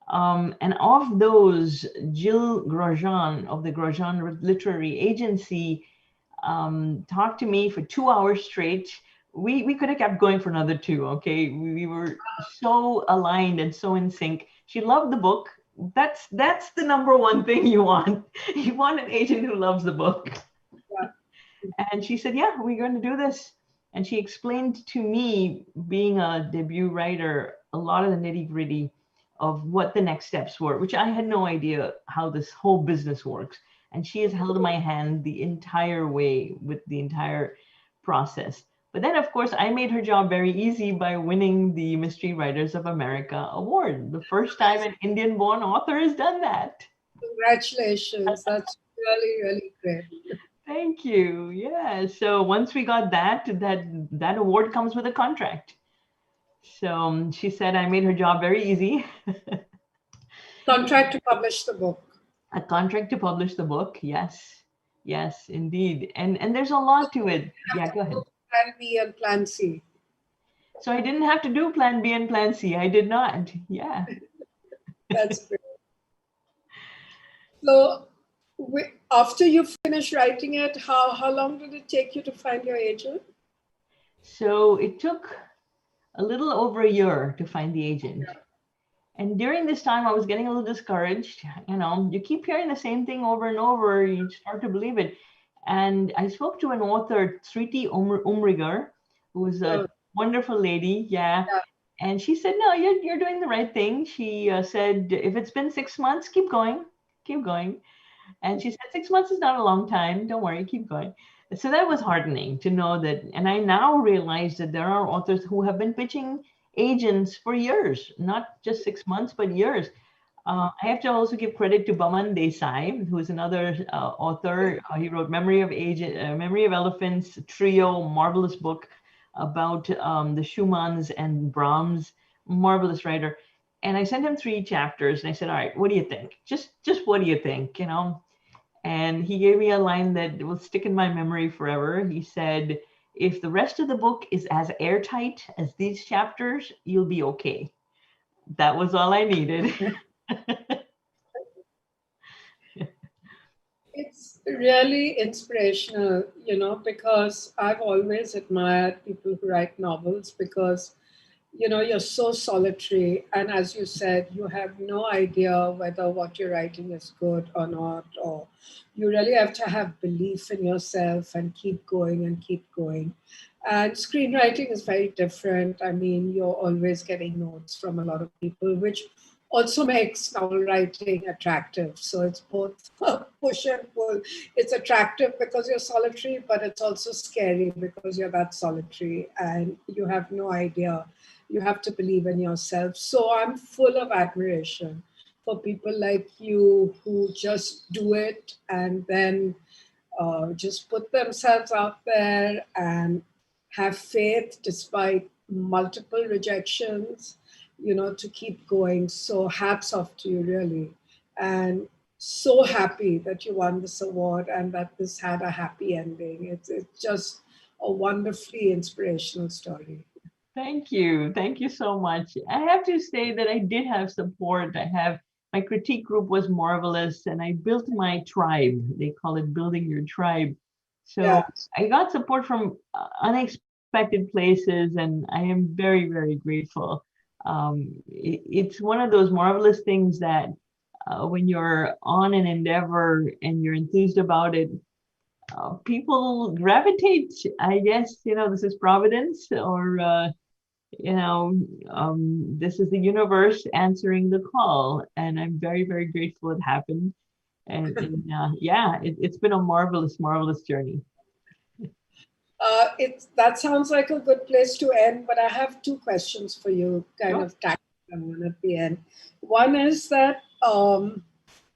And of those, Jill Grosjean of the Grosjean Literary Agency talked to me for 2 hours straight, we could have kept going for another two. Okay, we were so aligned and so in sync. She loved the book. That's the number one thing you want. You want an agent who loves the book. Yeah. And she said, yeah, we're going to do this. And she explained to me, being a debut writer, a lot of the nitty gritty of what the next steps were, which I had no idea how this whole business works. And she has held my hand the entire way with the entire process. But then, of course, I made her job very easy by winning the Mystery Writers of America Award. The first time an Indian-born author has done that. Congratulations. That's really, really great. Thank you. Yeah. So once we got that award comes with a contract. So she said I made her job very easy. Contract to publish the book. A contract to publish the book. Yes. Yes, indeed. And there's a lot to it. Yeah, go ahead. Plan B and Plan C. So I didn't have to do Plan B and Plan C. I did not. Yeah. That's great. So after you finish writing it, how long did it take you to find your agent? So it took a little over a year to find the agent. And during this time, I was getting a little discouraged. You know, you keep hearing the same thing over and over, you start to believe it. And I spoke to an author, Sriti Umrigar, who was a wonderful lady. Yeah. And she said, no, you're doing the right thing. She said, if it's been 6 months, keep going. And she said, 6 months is not a long time. Don't worry, keep going. So that was heartening to know that. And I now realize that there are authors who have been pitching agents for years, not just 6 months, but years. I have to also give credit to Baman Desai, who is another author. He wrote Memory of Elephants, trio, marvelous book about the Schumanns and Brahms, marvelous writer. And I sent him 3 chapters and I said, all right, what do you think? Just what do you think, you know? And he gave me a line that will stick in my memory forever. He said, if the rest of the book is as airtight as these chapters, you'll be okay. That was all I needed. It's really inspirational, you know, because I've always admired people who write novels because, you know, you're so solitary. And as you said, you have no idea whether what you're writing is good or not, or you really have to have belief in yourself and keep going and keep going. And screenwriting is very different. I mean, you're always getting notes from a lot of people, which also makes novel writing attractive. So it's both push and pull. It's attractive because you're solitary, but it's also scary because you're that solitary and you have no idea. You have to believe in yourself. So I'm full of admiration for people like you who just do it and then just put themselves out there and have faith despite multiple rejections, you know, to keep going. So hats off to you, really. And so happy that you won this award and that this had a happy ending. It's just a wonderfully inspirational story. Thank you. Thank you so much. I have to say that I did have support. My critique group was marvelous and I built my tribe. They call it building your tribe. So yeah. I got support from unexpected places and I am very, very grateful. It's one of those marvelous things that when you're on an endeavor and you're enthused about it, people gravitate. I guess, you know, this is providence or, you know, this is the universe answering the call. And I'm very, very grateful it happened. And yeah, it's been a marvelous, marvelous journey. That sounds like a good place to end, but I have 2 questions for you, kind of tackling them at the end. One is that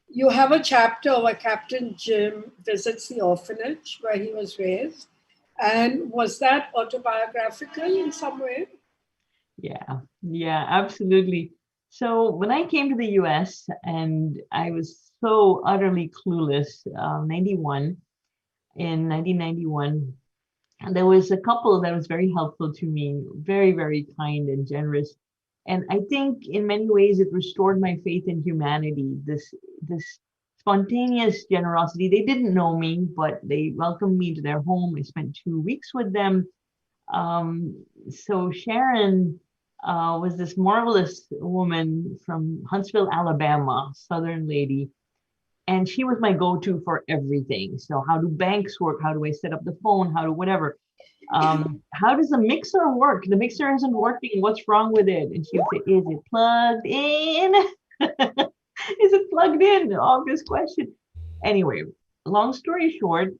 you have a chapter where Captain Jim visits the orphanage where he was raised. And was that autobiographical in some way? Yeah, absolutely. So when I came to the US and I was so utterly clueless, in 1991, and there was a couple that was very helpful to me, very, very kind and generous. And I think in many ways it restored my faith in humanity, this spontaneous generosity. They didn't know me, but they welcomed me to their home. I spent 2 weeks with them. So Sharon was this marvelous woman from Huntsville, Alabama, Southern lady. And she was my go-to for everything. So how do banks work? How do I set up the phone? How do whatever? How does the mixer work? The mixer isn't working. What's wrong with it? And she would say, is it plugged in? Is it plugged in? Obvious question. Anyway, long story short,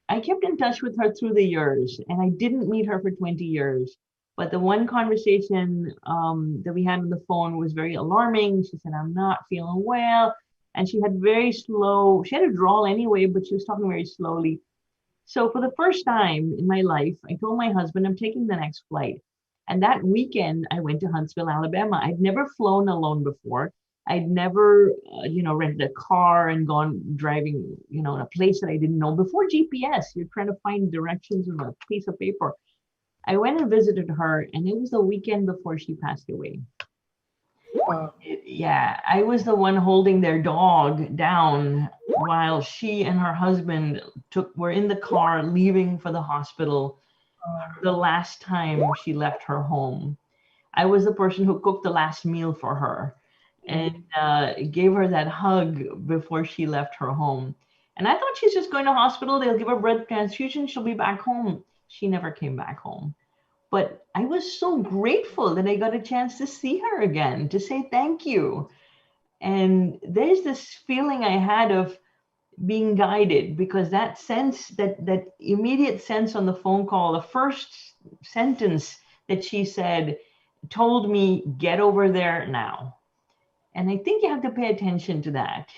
I kept in touch with her through the years, and I didn't meet her for 20 years. But the one conversation that we had on the phone was very alarming. She said, I'm not feeling well. And she had she had a drawl anyway, but she was talking very slowly. So for the first time in my life, I told my husband, I'm taking the next flight. And that weekend, I went to Huntsville, Alabama. I'd never flown alone before. I'd never, rented a car and gone driving, in a place that I didn't know. Before GPS, you're trying to find directions on a piece of paper. I went and visited her, and it was the weekend before she passed away. Yeah, I was the one holding their dog down while she and her husband were in the car leaving for the hospital the last time she left her home. I was the person who cooked the last meal for her and gave her that hug before she left her home. And I thought she's just going to hospital. They'll give her blood transfusion. She'll be back home. She never came back home. But I was so grateful that I got a chance to see her again, to say thank you. And there's this feeling I had of being guided, because that sense, that immediate sense on the phone call, the first sentence that she said told me, get over there now. And I think you have to pay attention to that.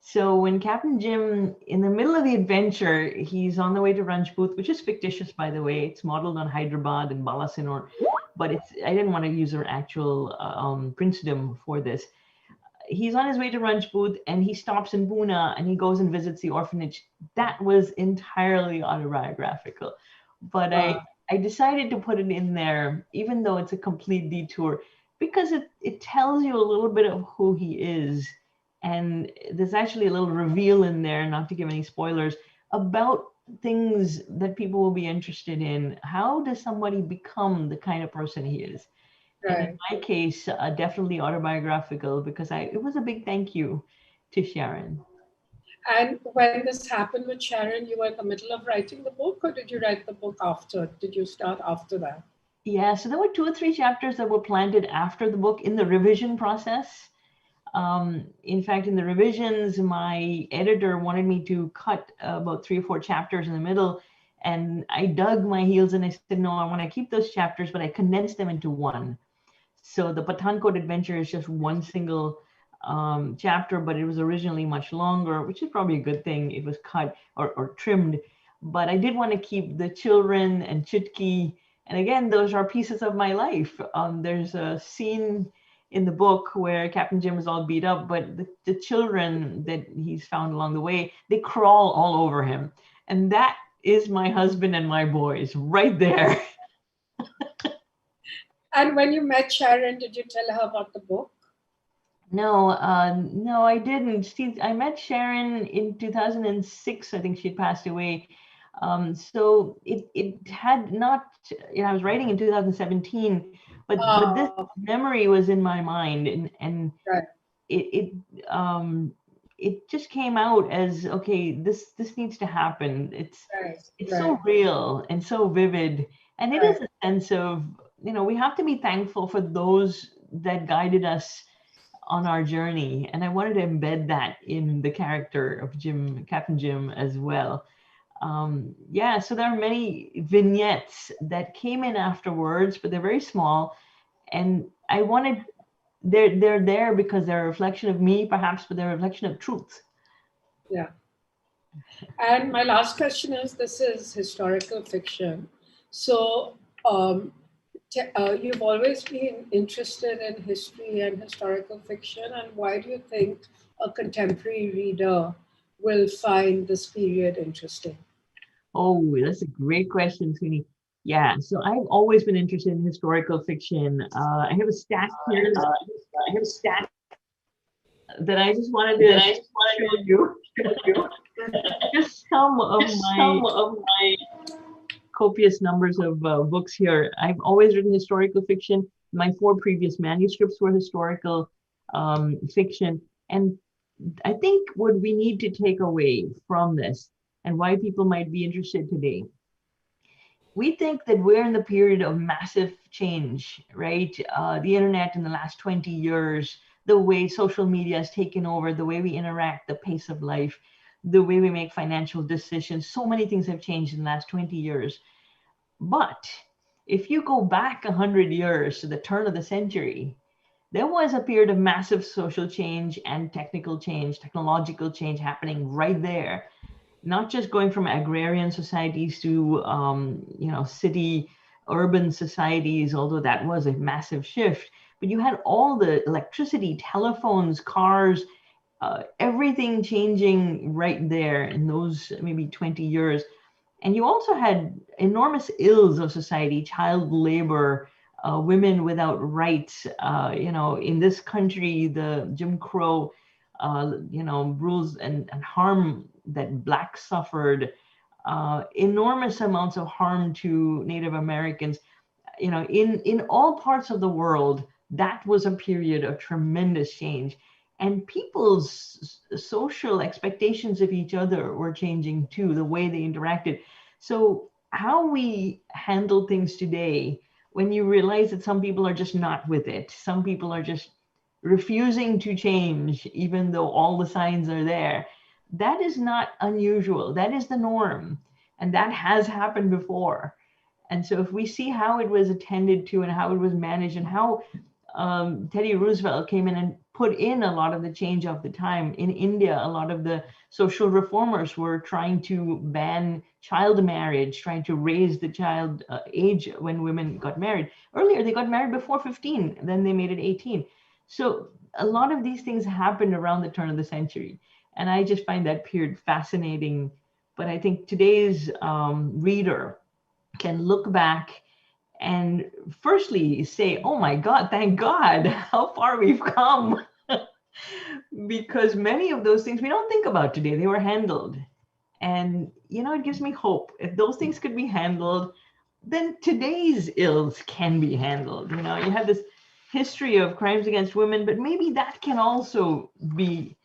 So when Captain Jim, in the middle of the adventure, he's on the way to Ranjput, which is fictitious, by the way. It's modeled on Hyderabad and Balasinor, but I didn't want to use her actual princedom for this. He's on his way to Ranjput, and he stops in Pune, and he goes and visits the orphanage. That was entirely autobiographical, but I decided to put it in there, even though it's a complete detour, because it tells you a little bit of who he is. And there's actually a little reveal in there, not to give any spoilers, about things that people will be interested in. How does somebody become the kind of person he is? Right. And in my case, definitely autobiographical, because it was a big thank you to Sharon. And when this happened with Sharon, you were in the middle of writing the book, or did you write the book after? Did you start after that? Yeah, so there were 2 or 3 chapters that were planted after the book in the revision process. In fact, in the revisions, my editor wanted me to cut about 3 or 4 chapters in the middle. And I dug my heels and I said, no, I want to keep those chapters, but I condensed them into one. So the Pathankot adventure is just one single chapter, but it was originally much longer, which is probably a good thing. It was cut or trimmed. But I did want to keep the children and Chutki. And again, those are pieces of my life. There's a scene in the book where Captain Jim is all beat up, but the children that he's found along the way, they crawl all over him. And that is my husband and my boys right there. And when you met Sharon, did you tell her about the book? No, I didn't. I met Sharon in 2006. I think she'd passed away. So it had not, I was writing in 2017, but this memory was in my mind, and right. it just came out as, okay, this needs to happen. It's so real and so vivid, and it is a sense of, we have to be thankful for those that guided us on our journey, and I wanted to embed that in the character of Captain Jim as well. So there are many vignettes that came in afterwards, but they're very small, and I wanted, they're there because they're a reflection of me, perhaps, but they're a reflection of truth. Yeah. And my last question is, this is historical fiction. So you've always been interested in history and historical fiction, and why do you think a contemporary reader will find this period interesting? Oh, that's a great question, Suni. Yeah, so I've always been interested in historical fiction. I have a stack here. I have a stack that I just wanted to show you. Just some of my copious numbers of books here. I've always written historical fiction. My 4 previous manuscripts were historical fiction. And I think what we need to take away from this and why people might be interested today, we think that we're in the period of massive change, right? The internet in the last 20 years, the way social media has taken over, the way we interact, the pace of life, the way we make financial decisions, so many things have changed in the last 20 years. But if you go back 100 years to the turn of the century, there was a period of massive social change and technical change, technological change happening right there. Not just going from agrarian societies to, city, urban societies, although that was a massive shift, but you had all the electricity, telephones, cars, everything changing right there in those maybe 20 years. And you also had enormous ills of society, child labor, women without rights. In this country, the Jim Crow, rules and harm that Blacks suffered, enormous amounts of harm to Native Americans. In all parts of the world, that was a period of tremendous change. And people's social expectations of each other were changing too, the way they interacted. So how we handle things today, when you realize that some people are just not with it, some people are just refusing to change, even though all the signs are there, that is not unusual. That is the norm. And that has happened before. And so if we see how it was attended to and how it was managed and how Teddy Roosevelt came in and put in a lot of the change of the time. In India, a lot of the social reformers were trying to ban child marriage, trying to raise the child age when women got married. Earlier, they got married before 15, then they made it 18. So a lot of these things happened around the turn of the century. And I just find that period fascinating. But I think today's reader can look back and firstly say, oh my God, thank God, how far we've come. Because many of those things we don't think about today, they were handled. And, it gives me hope. If those things could be handled, then today's ills can be handled. You have this history of crimes against women, but maybe that can also be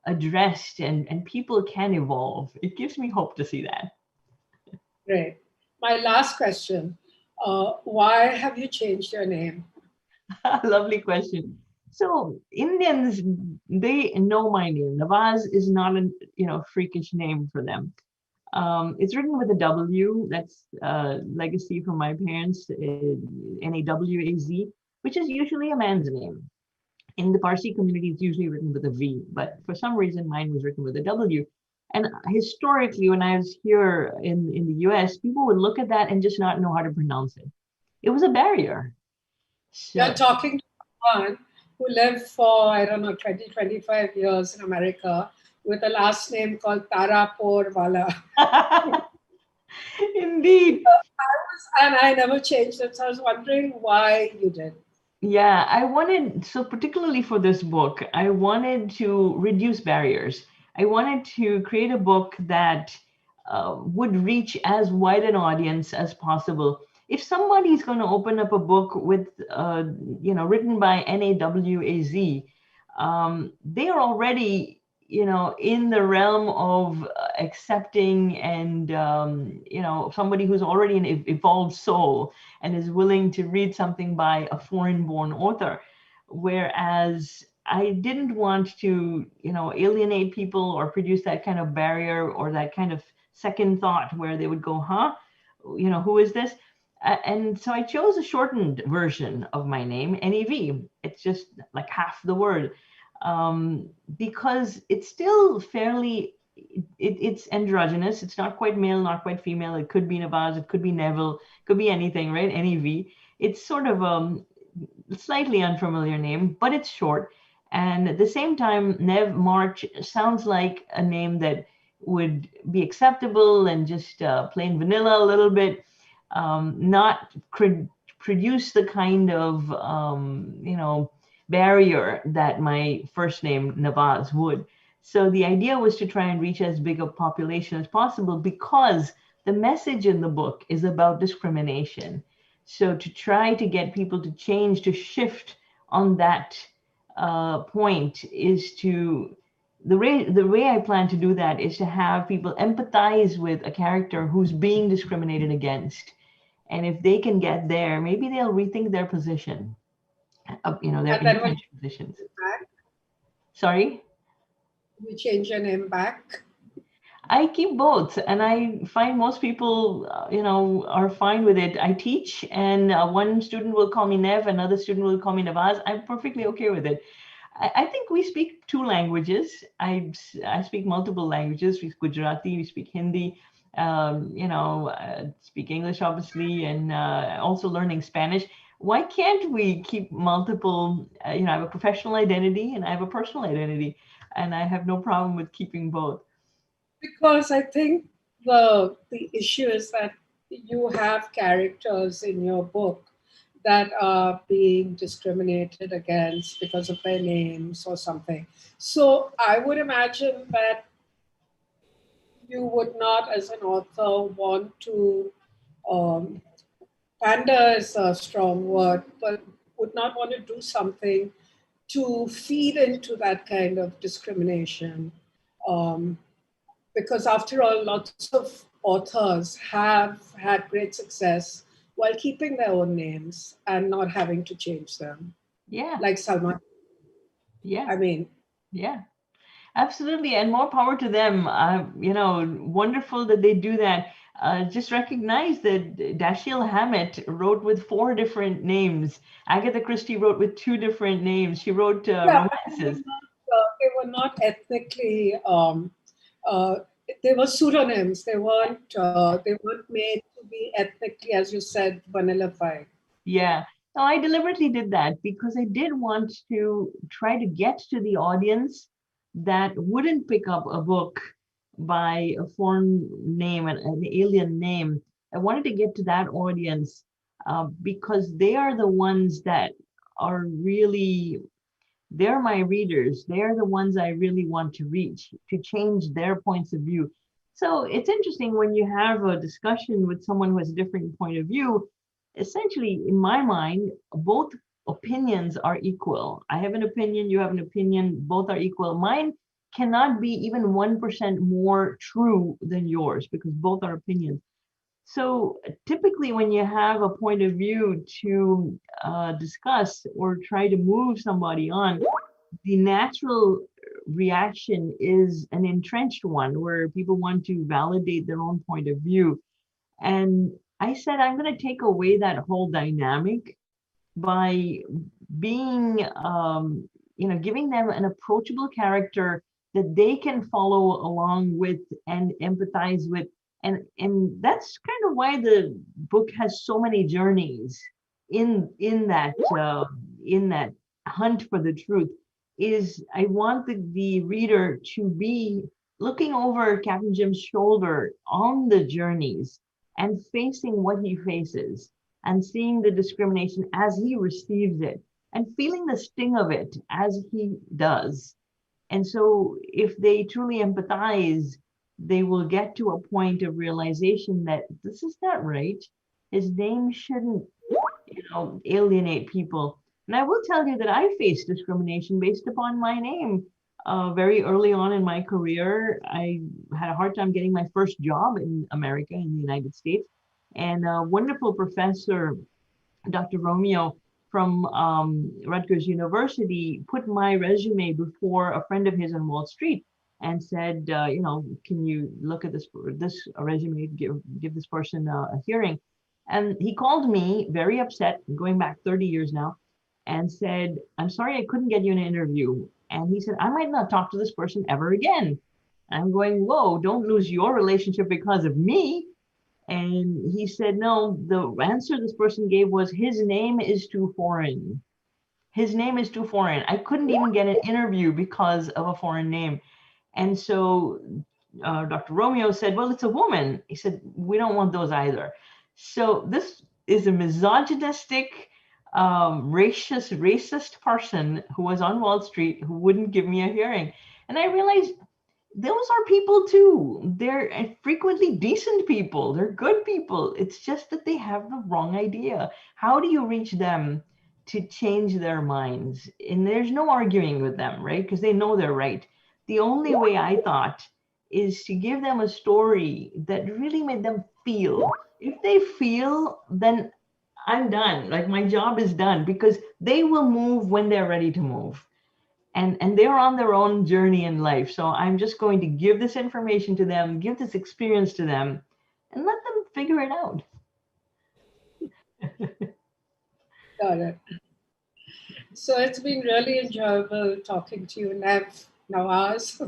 addressed and people can evolve. It gives me hope to see that. Great. My last question. Why have you changed your name? Lovely question. So Indians, they know my name. Nawaz is not a freakish name for them. It's written with a W. That's legacy from my parents, Nawaz, which is usually a man's name. In the Parsi community, it's usually written with a V, but for some reason, mine was written with a W. And historically, when I was here in the US, people would look at that and just not know how to pronounce it. It was a barrier. So, you're talking to someone who lived for, 20, 25 years in America with a last name called Taraporevala. Indeed. And I never changed it. So I was wondering why you did. Yeah, so particularly for this book, I wanted to reduce barriers. I wanted to create a book that would reach as wide an audience as possible. If somebody's going to open up a book with, written by Nawaz, they are already, in the realm of accepting and, somebody who's already an evolved soul and is willing to read something by a foreign-born author. Whereas I didn't want to, alienate people or produce that kind of barrier or that kind of second thought where they would go, huh? Who is this? And so I chose a shortened version of my name, Nev. It's just like half the word, because it's still fairly, it's androgynous. It's not quite male, not quite female. It could be Nawaz, it could be Neville, it could be anything, right? Nev. It's sort of a slightly unfamiliar name, but it's short. And at the same time, Nev March sounds like a name that would be acceptable and just plain vanilla a little bit. Not produce the kind of, barrier that my first name, Nawaz, would. So the idea was to try and reach as big a population as possible because the message in the book is about discrimination. So to try to get people to change, to shift on that point is to, the way I plan to do that is to have people empathize with a character who's being discriminated against. And if they can get there, maybe they'll rethink their position, their And then when entrenched positions. back, Sorry? you change your name back. I keep both, and I find most people, are fine with it. I teach, and one student will call me Nev, another student will call me Navaz. I'm perfectly okay with it. I think we speak two languages. I speak multiple languages. We speak Gujarati, we speak Hindi, speak English, obviously, and also learning Spanish. Why can't we keep multiple, I have a professional identity and I have a personal identity, and I have no problem with keeping both. Because I think the issue is that you have characters in your book that are being discriminated against because of their names or something. So I would imagine that you would not, as an author, want to, pander is a strong word, but would not want to do something to feed into that kind of discrimination. Because after all, lots of authors have had great success while keeping their own names and not having to change them. Yeah. Like Salman. Yeah. I mean, yeah, absolutely. And more power to them. Wonderful that they do that. Just recognize that Dashiell Hammett wrote with 4 different names. Agatha Christie wrote with 2 different names. She wrote romances. They were not ethnically. They were pseudonyms. They weren't. They weren't made to be ethnically, as you said, vanillified. Yeah. No, I deliberately did that because I did want to try to get to the audience that wouldn't pick up a book by a foreign name, an alien name. I wanted to get to that audience because they are the ones that are really, they're my readers. They're the ones I really want to reach, to change their points of view. So it's interesting when you have a discussion with someone who has a different point of view. Essentially, in my mind, both opinions are equal. I have an opinion, you have an opinion, both are equal. Mine cannot be even 1% more true than yours because both are opinions. So typically when you have a point of view to discuss or try to move somebody on, the natural reaction is an entrenched one where people want to validate their own point of view. And I said, I'm going to take away that whole dynamic by being, giving them an approachable character that they can follow along with and empathize with. And that's kind of why the book has so many journeys in that hunt for the truth. Is I want the reader to be looking over Captain Jim's shoulder on the journeys and facing what he faces and seeing the discrimination as he receives it and feeling the sting of it as he does. And so if they truly empathize, they will get to a point of realization that this is not right. His name shouldn't, alienate people. And I will tell you that I faced discrimination based upon my name. Very early on in my career, I had a hard time getting my first job in America, in the United States. And a wonderful professor, Dr. Romeo from Rutgers University, put my resume before a friend of his on Wall Street and said, can you look at this resume, give this person a hearing? And he called me very upset, going back 30 years now, and said, I'm sorry I couldn't get you an interview. And he said, I might not talk to this person ever again. I'm going, whoa, don't lose your relationship because of me. And he said, no, the answer this person gave was his name is too foreign. His name is too foreign. I couldn't even get an interview because of a foreign name. And so Dr. Romeo said, well, it's a woman. He said, we don't want those either. So this is a misogynistic, racist person who was on Wall Street who wouldn't give me a hearing. And I realized those are people too. They're frequently decent people. They're good people. It's just that they have the wrong idea. How do you reach them to change their minds? And there's no arguing with them, right? Because they know they're right. The only way I thought is to give them a story that really made them feel. If they feel, then I'm done. Like my job is done, because they will move when they're ready to move. And they're on their own journey in life. So I'm just going to give this information to them, give this experience to them, and let them figure it out. Got it. So it's been really enjoyable talking to you, Nev. Nawaz.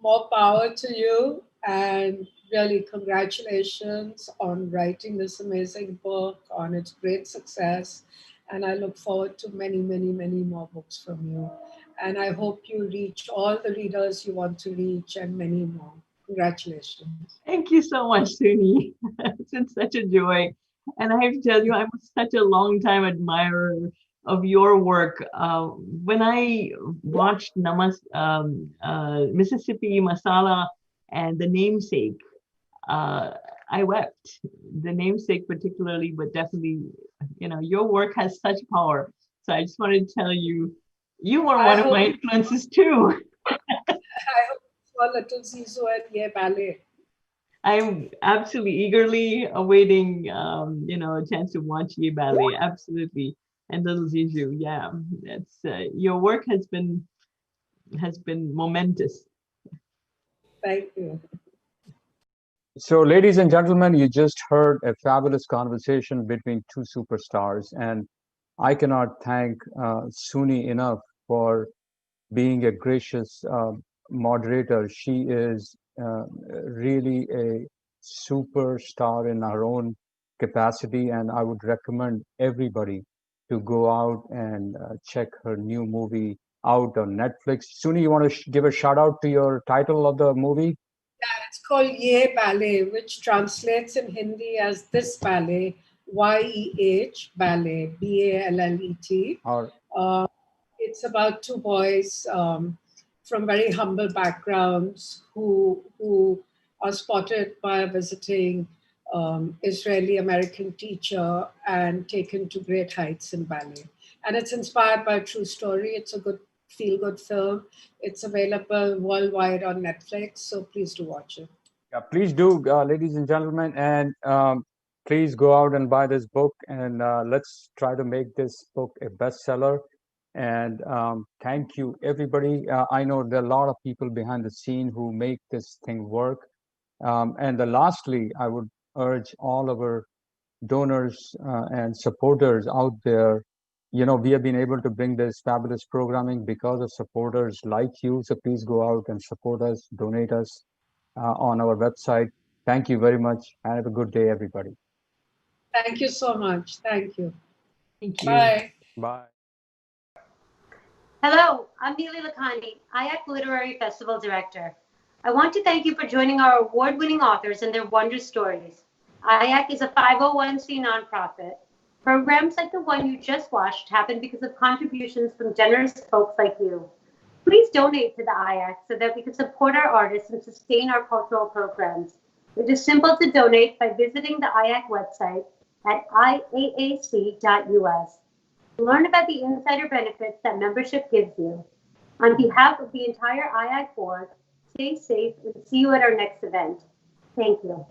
More power to you, and really congratulations on writing this amazing book, on its great success. And I look forward to many, many, many more books from you. And I hope you reach all the readers you want to reach and many more. Congratulations. Thank you so much, Suni. It's been such a joy. And I have to tell you, I'm such a long time admirer of your work. When I watched Mississippi Masala and The Namesake, I wept. The Namesake particularly, but definitely, your work has such power. So I just wanted to tell you, you were one of my influences too. I hope you saw Little Zizu and Ye Ballet. I'm absolutely eagerly awaiting, a chance to watch Ye Ballet. Absolutely. And Little Zizu, yeah, that's your work has been momentous. Thank you. So, ladies and gentlemen, you just heard a fabulous conversation between two superstars, and I cannot thank Suni enough for being a gracious moderator. She is really a superstar in her own capacity, and I would recommend everybody to go out and check her new movie out on Netflix. Suni, you want to give a shout out to your title of the movie? Yeah, it's called Ye Ballet, which translates in Hindi as This Ballet, YEH Ballet, BALLET. It's about two boys from very humble backgrounds who are spotted by a visiting Israeli American teacher and taken to great heights in ballet. And it's inspired by a true story. It's a good feel-good film. It's available worldwide on Netflix, so please do watch it. Yeah, please do, ladies and gentlemen, and please go out and buy this book, and let's try to make this book a bestseller. And thank you, everybody. I know there are a lot of people behind the scene who make this thing work. And lastly, I would urge all our donors and supporters out there. We have been able to bring this fabulous programming because of supporters like you. So please go out and support us, donate us on our website. Thank you very much. And have a good day, everybody. Thank you so much. Thank you. Thank you. Bye. Bye. Hello, I'm Neeli Lakhani, IAAC Literary Festival Director. I want to thank you for joining our award-winning authors and their wondrous stories. IAAC is a 501c nonprofit. Programs like the one you just watched happen because of contributions from generous folks like you. Please donate to the IAAC so that we can support our artists and sustain our cultural programs. It is simple to donate by visiting the IAAC website at iaac.us. Learn about the insider benefits that membership gives you. On behalf of the entire IAAC board, stay safe and see you at our next event. Thank you.